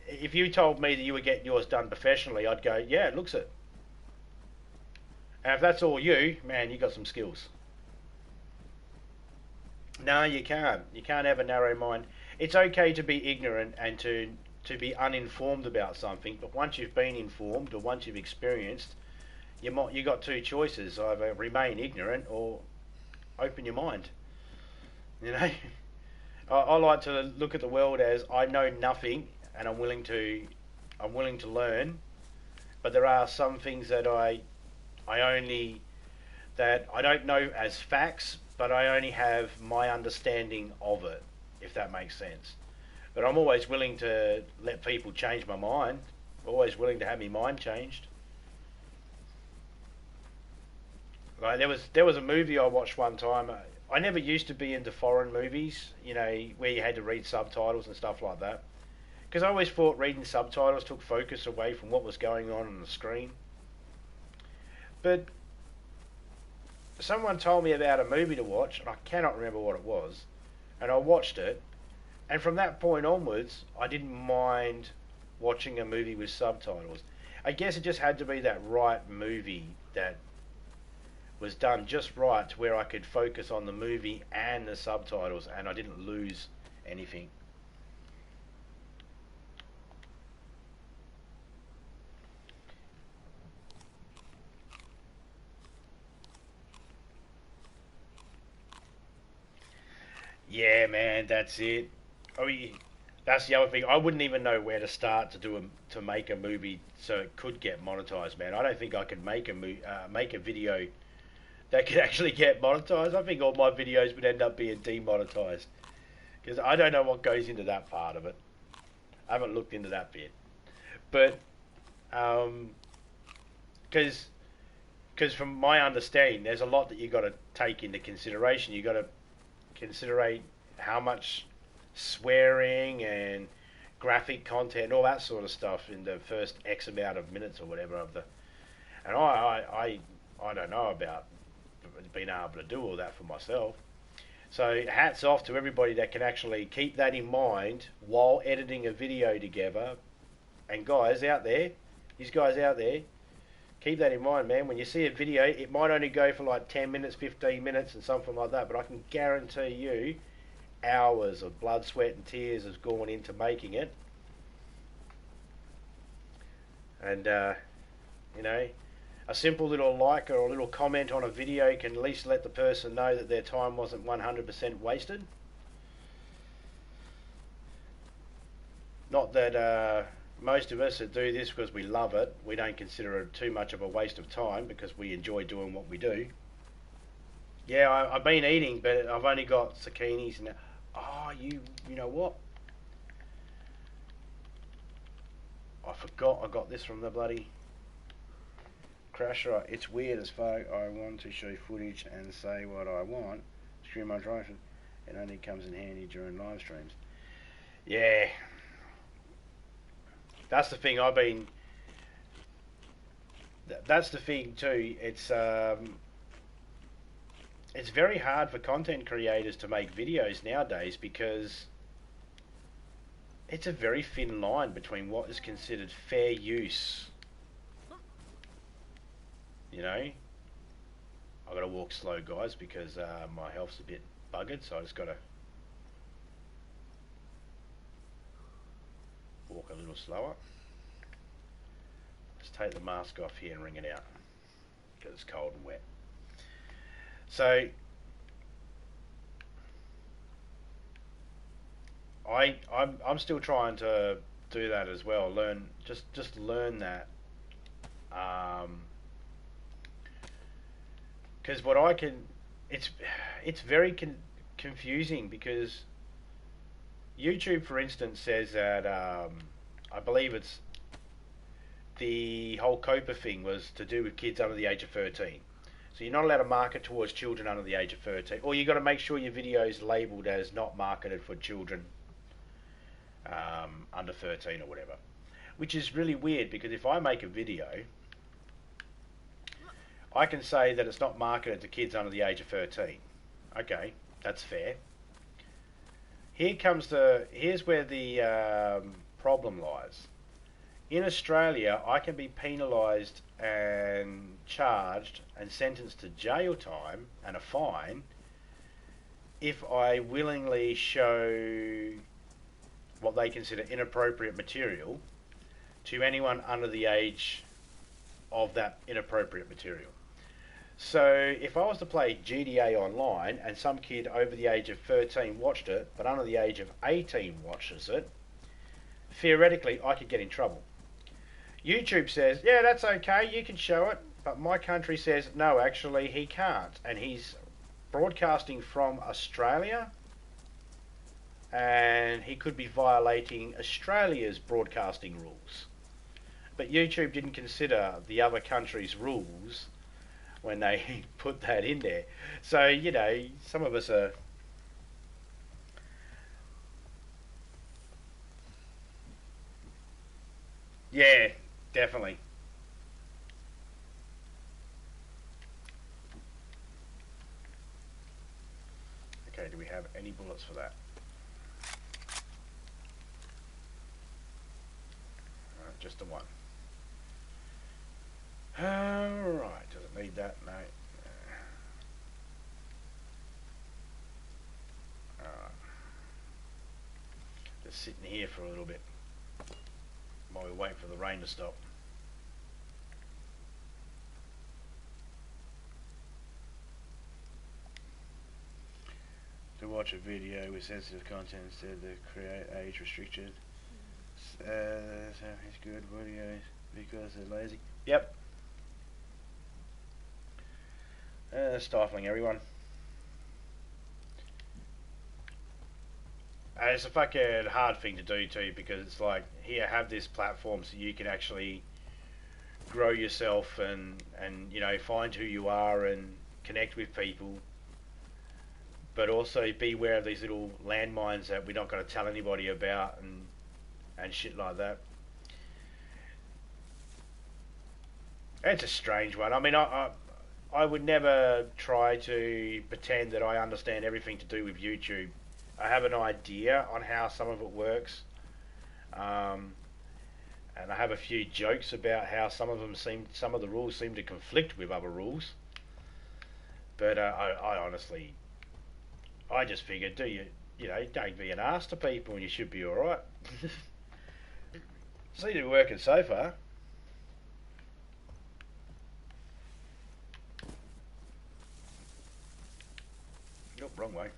S1: if you told me that you were getting yours done professionally, I'd go, yeah, it looks it. And if that's all you, man, you got some skills. No, you can't. You can't have a narrow mind. It's okay to be ignorant and to be uninformed about something, but once you've been informed or once you've experienced, you got two choices: either remain ignorant or open your mind. I like to look at the world as I know nothing and I'm willing to learn, but there are some things that I don't know as facts, but I only have my understanding of it, if that makes sense. But I'm always willing to let people change my mind. Always willing to have my mind changed. Like there was a movie I watched one time. I never used to be into foreign movies, where you had to read subtitles and stuff like that. Because I always thought reading subtitles took focus away from what was going on the screen. But someone told me about a movie to watch, and I cannot remember what it was, and I watched it, and from that point onwards, I didn't mind watching a movie with subtitles. I guess it just had to be that right movie that was done just right to where I could focus on the movie and the subtitles, and I didn't lose anything. Yeah, man, that's it. I mean, that's the other thing. I wouldn't even know where to start to make a movie so it could get monetized, man. I don't think I could make a video that could actually get monetized. I think all my videos would end up being demonetized because I don't know what goes into that part of it. I haven't looked into that bit, but because because from my understanding, there's a lot that you got to take into consideration. You got to consider how much swearing and graphic content and all that sort of stuff in the first X amount of minutes or whatever of the. And I don't know about being able to do all that for myself. So hats off to everybody that can actually keep that in mind while editing a video together. And guys out there, these guys out there, keep that in mind, man. When you see a video, it might only go for like 10 minutes, 15 minutes and something like that, but I can guarantee you hours of blood, sweat and tears has gone into making it. And, you know, a simple little like or a little comment on a video can at least let the person know that their time wasn't 100% wasted. Not that most of us that do this because we love it, we don't consider it too much of a waste of time because we enjoy doing what we do. Yeah, I've been eating, but I've only got zucchinis and... Oh, you know what? I forgot I got this from the bloody Crasher. It's weird as fuck. I want to show footage and say what I want. Stream my drive. It only comes in handy during live streams. Yeah. That's the thing I've been... That's the thing too. It's very hard for content creators to make videos nowadays because it's a very thin line between what is considered fair use. You know, I've got to walk slow, guys, because my health's a bit buggered, so I just got to walk a little slower. Let's take the mask off here and wring it out because it's cold and wet. So I'm still trying to do that as well. Learn just learn that. Because what I can, it's very confusing because YouTube, for instance, says that I believe it's the whole COPA thing was to do with kids under the age of 13. So you're not allowed to market towards children under the age of 13, or you've got to make sure your video is labelled as not marketed for children under 13 or whatever. Which is really weird because if I make a video, I can say that it's not marketed to kids under the age of 13. Okay, that's fair. Here's where the problem lies. In Australia, I can be penalised and charged and sentenced to jail time and a fine if I willingly show what they consider inappropriate material to anyone under the age of that inappropriate material. So if I was to play GTA Online and some kid over the age of 13 watched it, but under the age of 18 watches it, theoretically I could get in trouble. YouTube says, yeah, that's okay, you can show it, but my country says, no, actually he can't. And he's broadcasting from Australia, and he could be violating Australia's broadcasting rules. But YouTube didn't consider the other country's rules when they put that in there. So, you know, some of us are... Yeah, definitely. Okay, do we have any bullets for that? Just the one. Alright, does it need that? No. Alright. Just sitting here for a little bit while we wait for the rain to stop. To watch a video with sensitive content instead of create age restricted. It's good videos because they're lazy. Yep. Stifling everyone. It's a fucking hard thing to do too because it's like, here, have this platform so you can actually grow yourself and you know, find who you are and connect with people, but also be aware of these little landmines that we're not going to tell anybody about and shit like that. It's a strange one. I mean, I would never try to pretend that I understand everything to do with YouTube. I have an idea on how some of it works, and I have a few jokes about how some of the rules seem to conflict with other rules. But I honestly, I just figured, you know, don't be an ass to people, and you should be all right. Seems to be working so far. Nope, wrong way.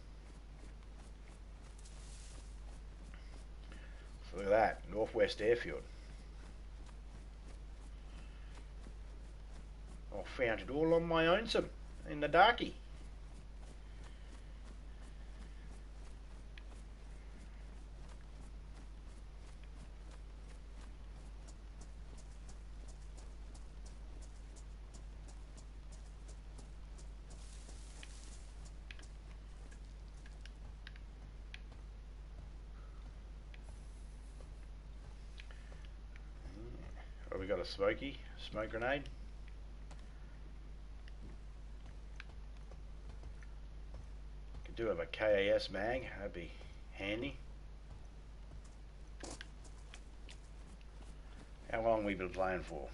S1: So look at that, Northwest Airfield. I found it all on my own, in the darky. Oh, we got a smoke grenade. Could do have a KAS mag, that'd be handy. How long we been playing for?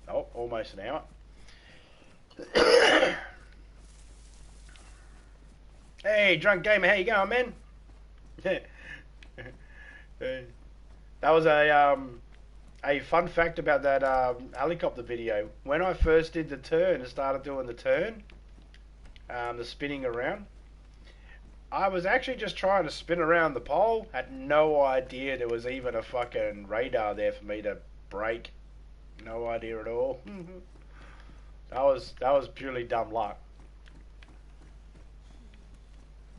S1: Oh, almost an hour. Hey, Drunk Gamer, how you going, man? That was a fun fact about that helicopter video. When I first did the turn and started doing the turn, the spinning around, I was actually just trying to spin around the pole. Had no idea there was even a fucking radar there for me to brake. No idea at all. That was purely dumb luck.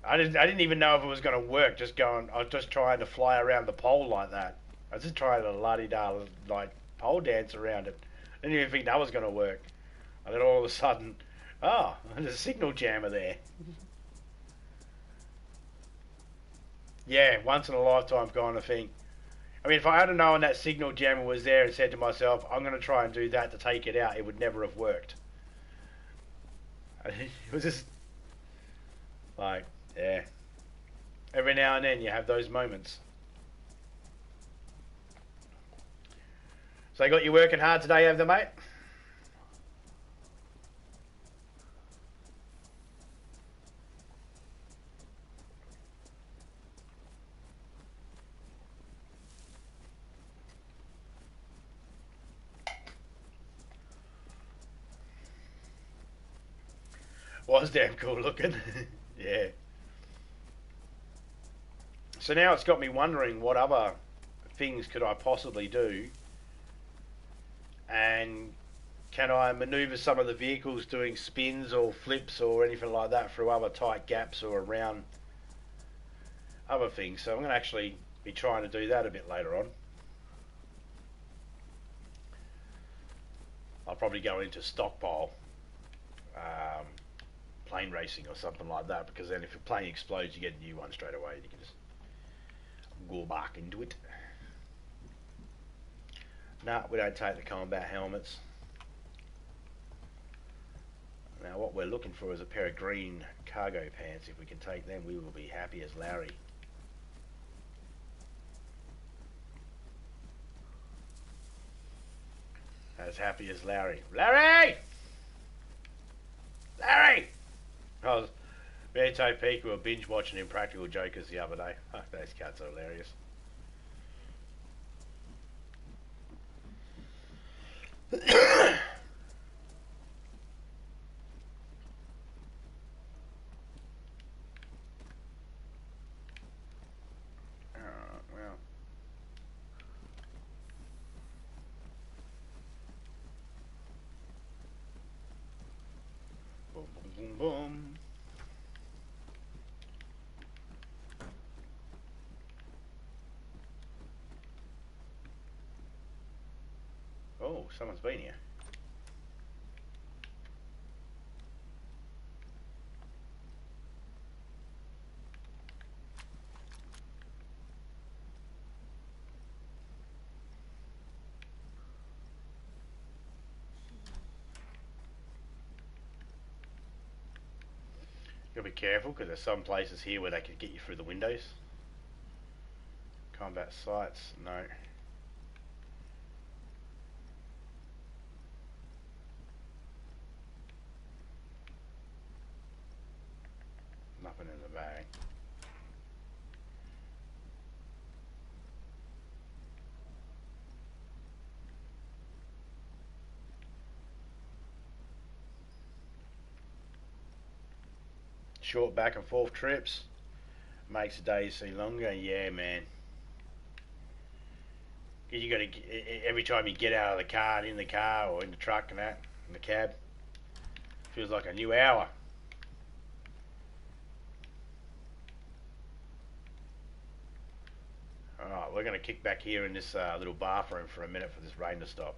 S1: I didn't even know if it was going to work. I was just trying to fly around the pole like that. I was just trying to la-di-da, like, pole dance around it. I didn't even think that was going to work. And then all of a sudden, oh, there's a signal jammer there. Yeah, once in a lifetime kind of thing. I mean, if I had known that signal jammer was there and said to myself, I'm going to try and do that to take it out, it would never have worked. It was just like, yeah. Every now and then you have those moments. So you got you working hard today, have they, mate? Was damn cool looking. Yeah. So now it's got me wondering what other things could I possibly do, and can I manoeuvre some of the vehicles doing spins or flips or anything like that through other tight gaps or around other things. So I'm going to actually be trying to do that a bit later on. I'll probably go into stockpile plane racing or something like that, because then if your plane explodes you get a new one straight away. You can just go back into it. No, we don't take the combat helmets. Now what we're looking for is a pair of green cargo pants. If we can take them, we will be happy as Larry. As happy as Larry. Larry! Larry! Me and Topeka were binge watching Impractical Jokers the other day. Oh, those cats are hilarious. Well. Boom, boom, boom, boom. someone's been here. You'll be careful because there's some places here where they could get you through the windows. Combat sites, no. Nothing in the bag. Short back and forth trips makes the days seem longer. Yeah, man. You got to every time you get out of the car, in the car or in the truck and that, in the cab, feels like a new hour. Alright, we're going to kick back here in this little bathroom for a minute for this rain to stop.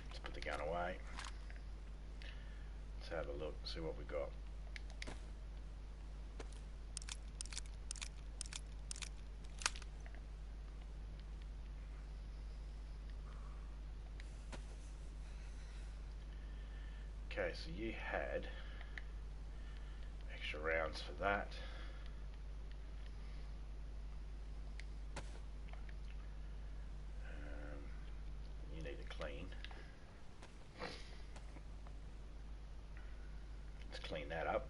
S1: Let's put the gun away. Let's have a look, see what we got. Okay, so you had extra rounds for that. You need to clean. Let's clean that up.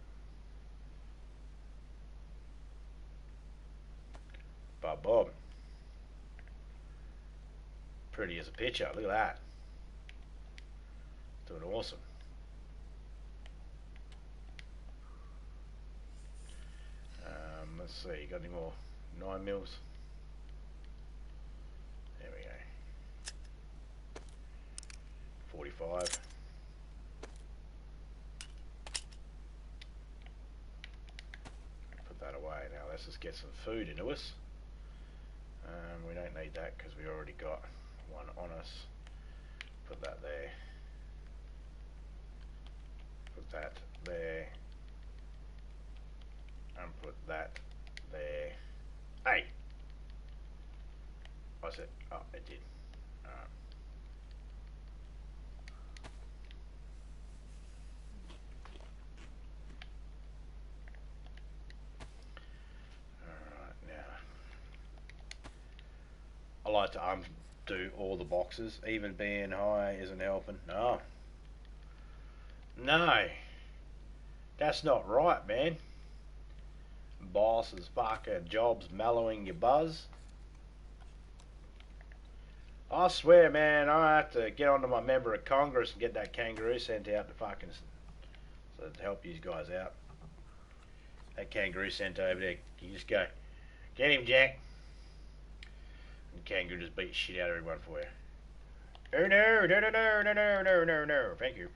S1: Bob. Pretty as a picture, look at that. Doing awesome. Let's see, got any more 9 mils? There we go. 45. Put that away. Now let's just get some food into us. We don't need that because we already got one on us. Put that there. Put that there. And put that there. Hey! What's it? Oh, it did. Alright, now. I like to undo all the boxes. Even being high isn't helping. No. No. That's not right, man. Boss's fucking job's mellowing your buzz. I swear, man, I have to get onto my member of Congress and get that kangaroo sent out to fucking to help you guys out. That kangaroo sent over there, you just go, get him, Jack. And kangaroo just beat shit out of everyone for you. Oh no, no, no, no, no, no, no, no, no. Thank you.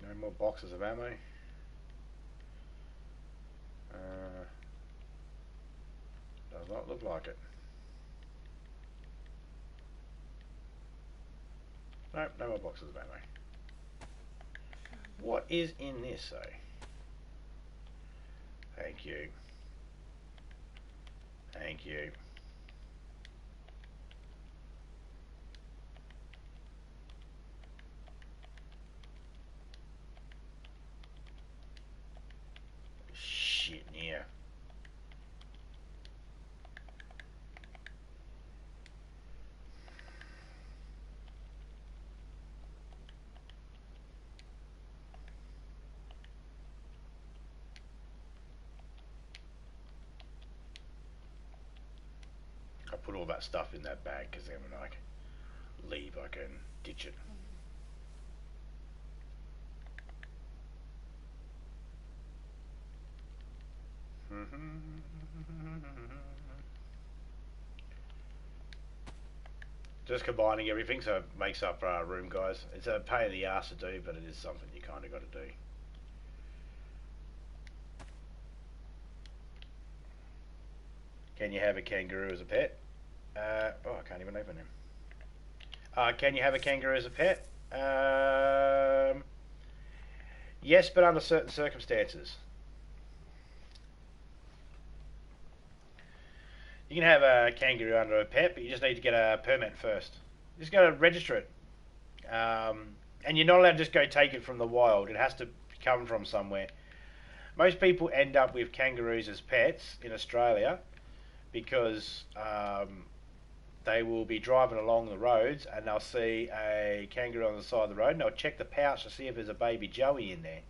S1: No more boxes of ammo. Does not look like it. Nope, no more boxes of ammo. What is in this though? Thank you. Thank you. Shit, yeah. I put all that stuff in that bag because then when I leave I can ditch it. Just combining everything so it makes up room, guys. It's a pain in the ass to do, but it is something you kind of got to do. Can you have a kangaroo as a pet? Oh, I can't even open him. Can you have a kangaroo as a pet? Yes, but under certain circumstances. You can have a kangaroo under a pet, but you just need to get a permit first. You just got to register it. And you're not allowed to just go take it from the wild. It has to come from somewhere. Most people end up with kangaroos as pets in Australia because they will be driving along the roads and they'll see a kangaroo on the side of the road and they'll check the pouch to see if there's a baby joey in there.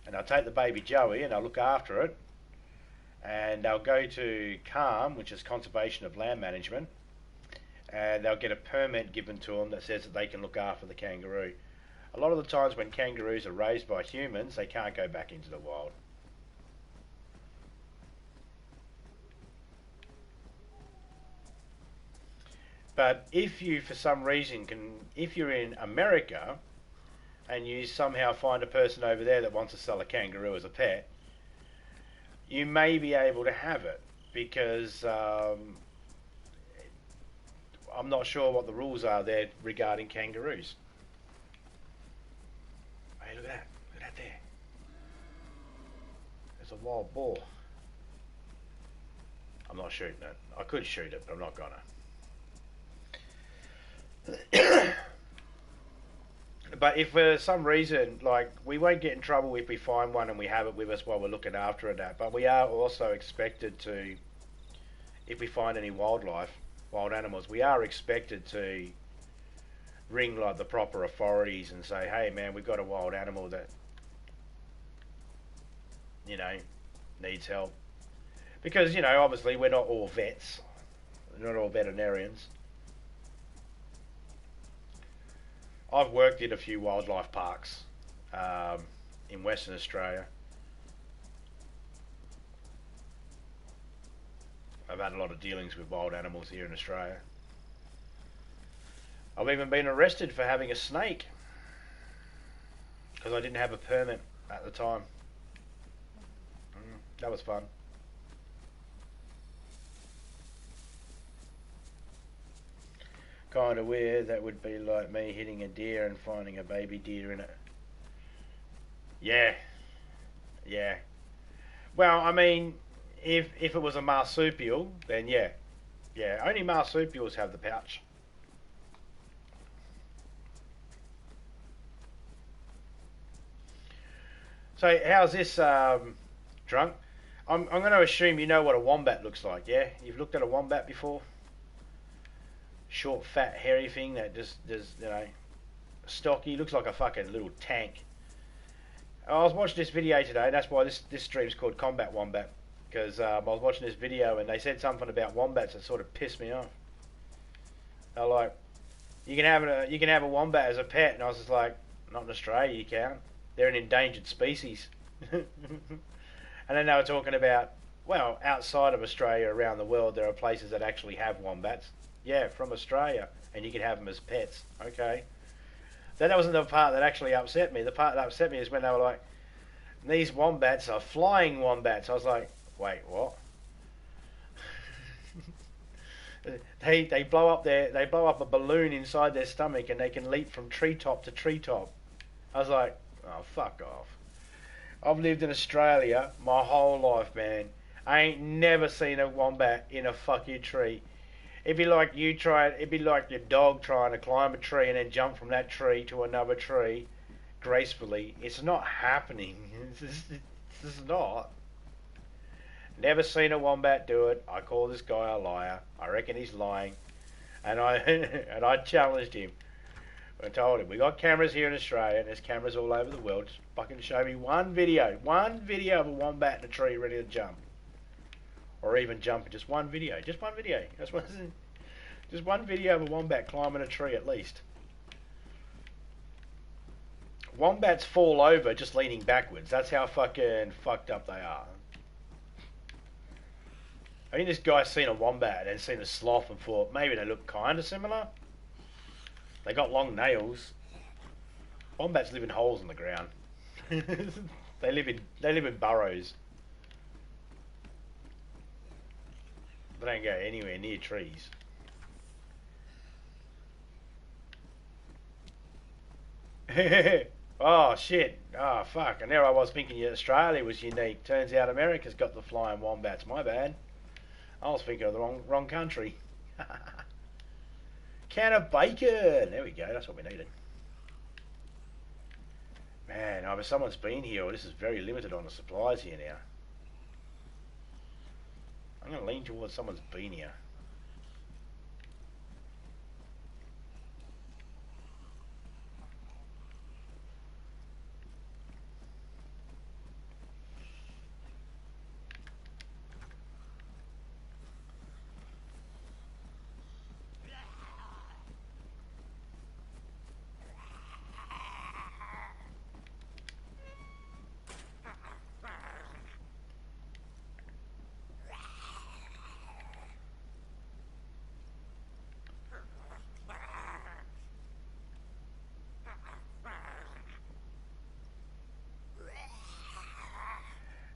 S1: And they'll take the baby joey and they'll look after it. And they'll go to CALM, which is Conservation of Land Management, and they'll get a permit given to them that says that they can look after the kangaroo. A lot of the times when kangaroos are raised by humans, they can't go back into the wild. But if you, for some reason, if you're in America and you somehow find a person over there that wants to sell a kangaroo as a pet, you may be able to have it because I'm not sure what the rules are there regarding kangaroos. Hey, look at that. Look at that there. There's a wild boar. I'm not shooting it. I could shoot it, but I'm not gonna. But if for some reason, like, we won't get in trouble if we find one and we have it with us while we're looking after it, but we are also expected to, if we find any wild animals, we are expected to ring like the proper authorities and say, hey man, we've got a wild animal that, you know, needs help. Because, you know, obviously we're not all vets, we're not all veterinarians. I've worked in a few wildlife parks in Western Australia. I've had a lot of dealings with wild animals here in Australia. I've even been arrested for having a snake because I didn't have a permit at the time. That was fun. Kind of weird. That would be like me hitting a deer and finding a baby deer in it. Yeah. Yeah. Well, I mean, if it was a marsupial, then yeah. Yeah, only marsupials have the pouch. So how's this, drunk? I'm going to assume you know what a wombat looks like, yeah? You've looked at a wombat before? Short, fat, hairy thing that just does, you know, stocky. Looks like a fucking little tank. I was watching this video today, and that's why this stream's called Combat Wombat. Because I was watching this video, and they said something about wombats that sort of pissed me off. They're like, you can have a wombat as a pet, and I was just like, not in Australia, you can't. They're an endangered species. And then they were talking about, well, outside of Australia, around the world, there are places that actually have wombats. Yeah, from Australia, and you can have them as pets. Okay. Then that wasn't the part that actually upset me. The part that upset me is when they were like, these wombats are flying wombats. I was like, wait, what? They blow up a balloon inside their stomach and they can leap from treetop to treetop. I was like, oh, fuck off. I've lived in Australia my whole life, man. I ain't never seen a wombat in a fucking tree. It'd be like your dog trying to climb a tree and then jump from that tree to another tree gracefully. It's not happening. It's not. Never seen a wombat do it. I call this guy a liar. I reckon he's lying. And I challenged him. I told him, we got cameras here in Australia and there's cameras all over the world. Just fucking show me one video of a wombat in a tree ready to jump. Or even jumping, just one video. Just one video of a wombat climbing a tree at least. Wombats fall over just leaning backwards. That's how fucking fucked up they are. I think this guy's seen a wombat and seen a sloth and thought maybe they look kind of similar. They got long nails. Wombats live in holes in the ground. They live in burrows. They don't go anywhere near trees. Oh shit! Oh fuck! And there I was thinking Australia was unique. Turns out America's got the flying wombats. My bad. I was thinking of the wrong country. Can of bacon. There we go. That's what we needed. Man, either someone's been here or this is very limited on the supplies here now. I'm going to lean towards someone's been here.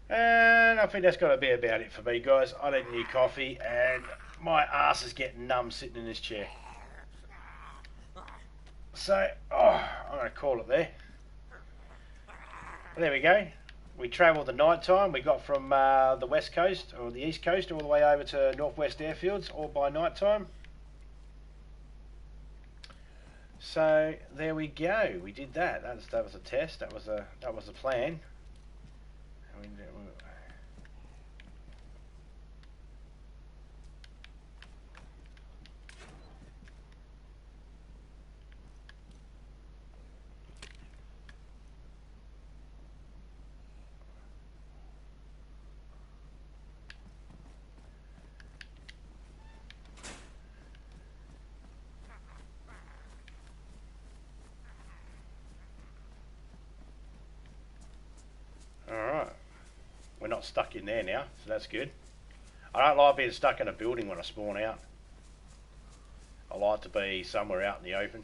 S1: And I think that's got to be about it for me, guys. I need a new coffee, and my ass is getting numb sitting in this chair. So, I'm going to call it there. There we go. We travelled the night time. We got from the west coast, or the east coast, all the way over to northwest airfields, all by night time. So, there we go. We did that. That was a test. That was the plan. Alright. We're not stuck in there now, so that's good. I don't like being stuck in a building when I spawn out. I like to be somewhere out in the open.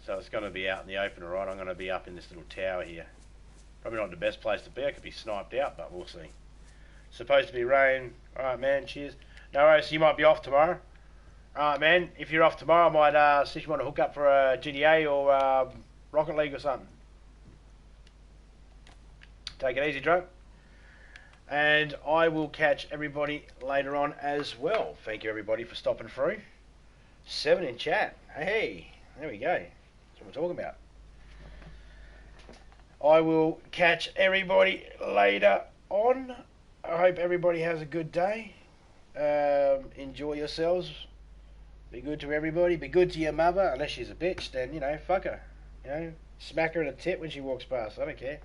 S1: So it's going to be out in the open, alright. I'm going to be up in this little tower here. Probably not the best place to be. I could be sniped out, but we'll see. Supposed to be rain. Alright, man. Cheers. No worries. You might be off tomorrow. Alright, man. If you're off tomorrow, I might see if you want to hook up for a GTA or Rocket League or something. Take it easy, drunk. And I will catch everybody later on as well. Thank you, everybody, for stopping through. 7 in chat. Hey, there we go. That's what we're talking about. I will catch everybody later on. I hope everybody has a good day. Enjoy yourselves. Be good to everybody. Be good to your mother. Unless she's a bitch, then, you know, fuck her. You know, smack her in the tit when she walks past. I don't care.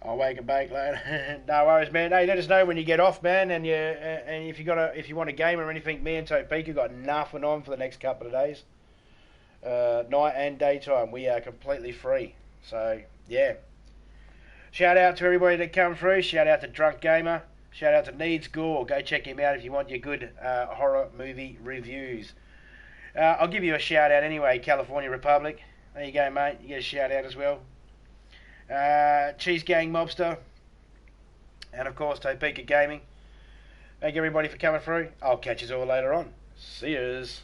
S1: I'll wake and bake later. No worries, man. Hey, let us know when you get off, man. And if you want a game or anything, me and Topeka got nothing on for the next couple of days. Night and daytime, we are completely free. So yeah. Shout out to everybody that come through. Shout out to Drunk Gamer. Shout out to Needs Gore. Go check him out if you want your good horror movie reviews. I'll give you a shout out anyway, California Republic. There you go, mate. You get a shout out as well. Cheese Gang Mobster, and of course Topeka Gaming. Thank you everybody for coming through. I'll catch you all later on. See yous.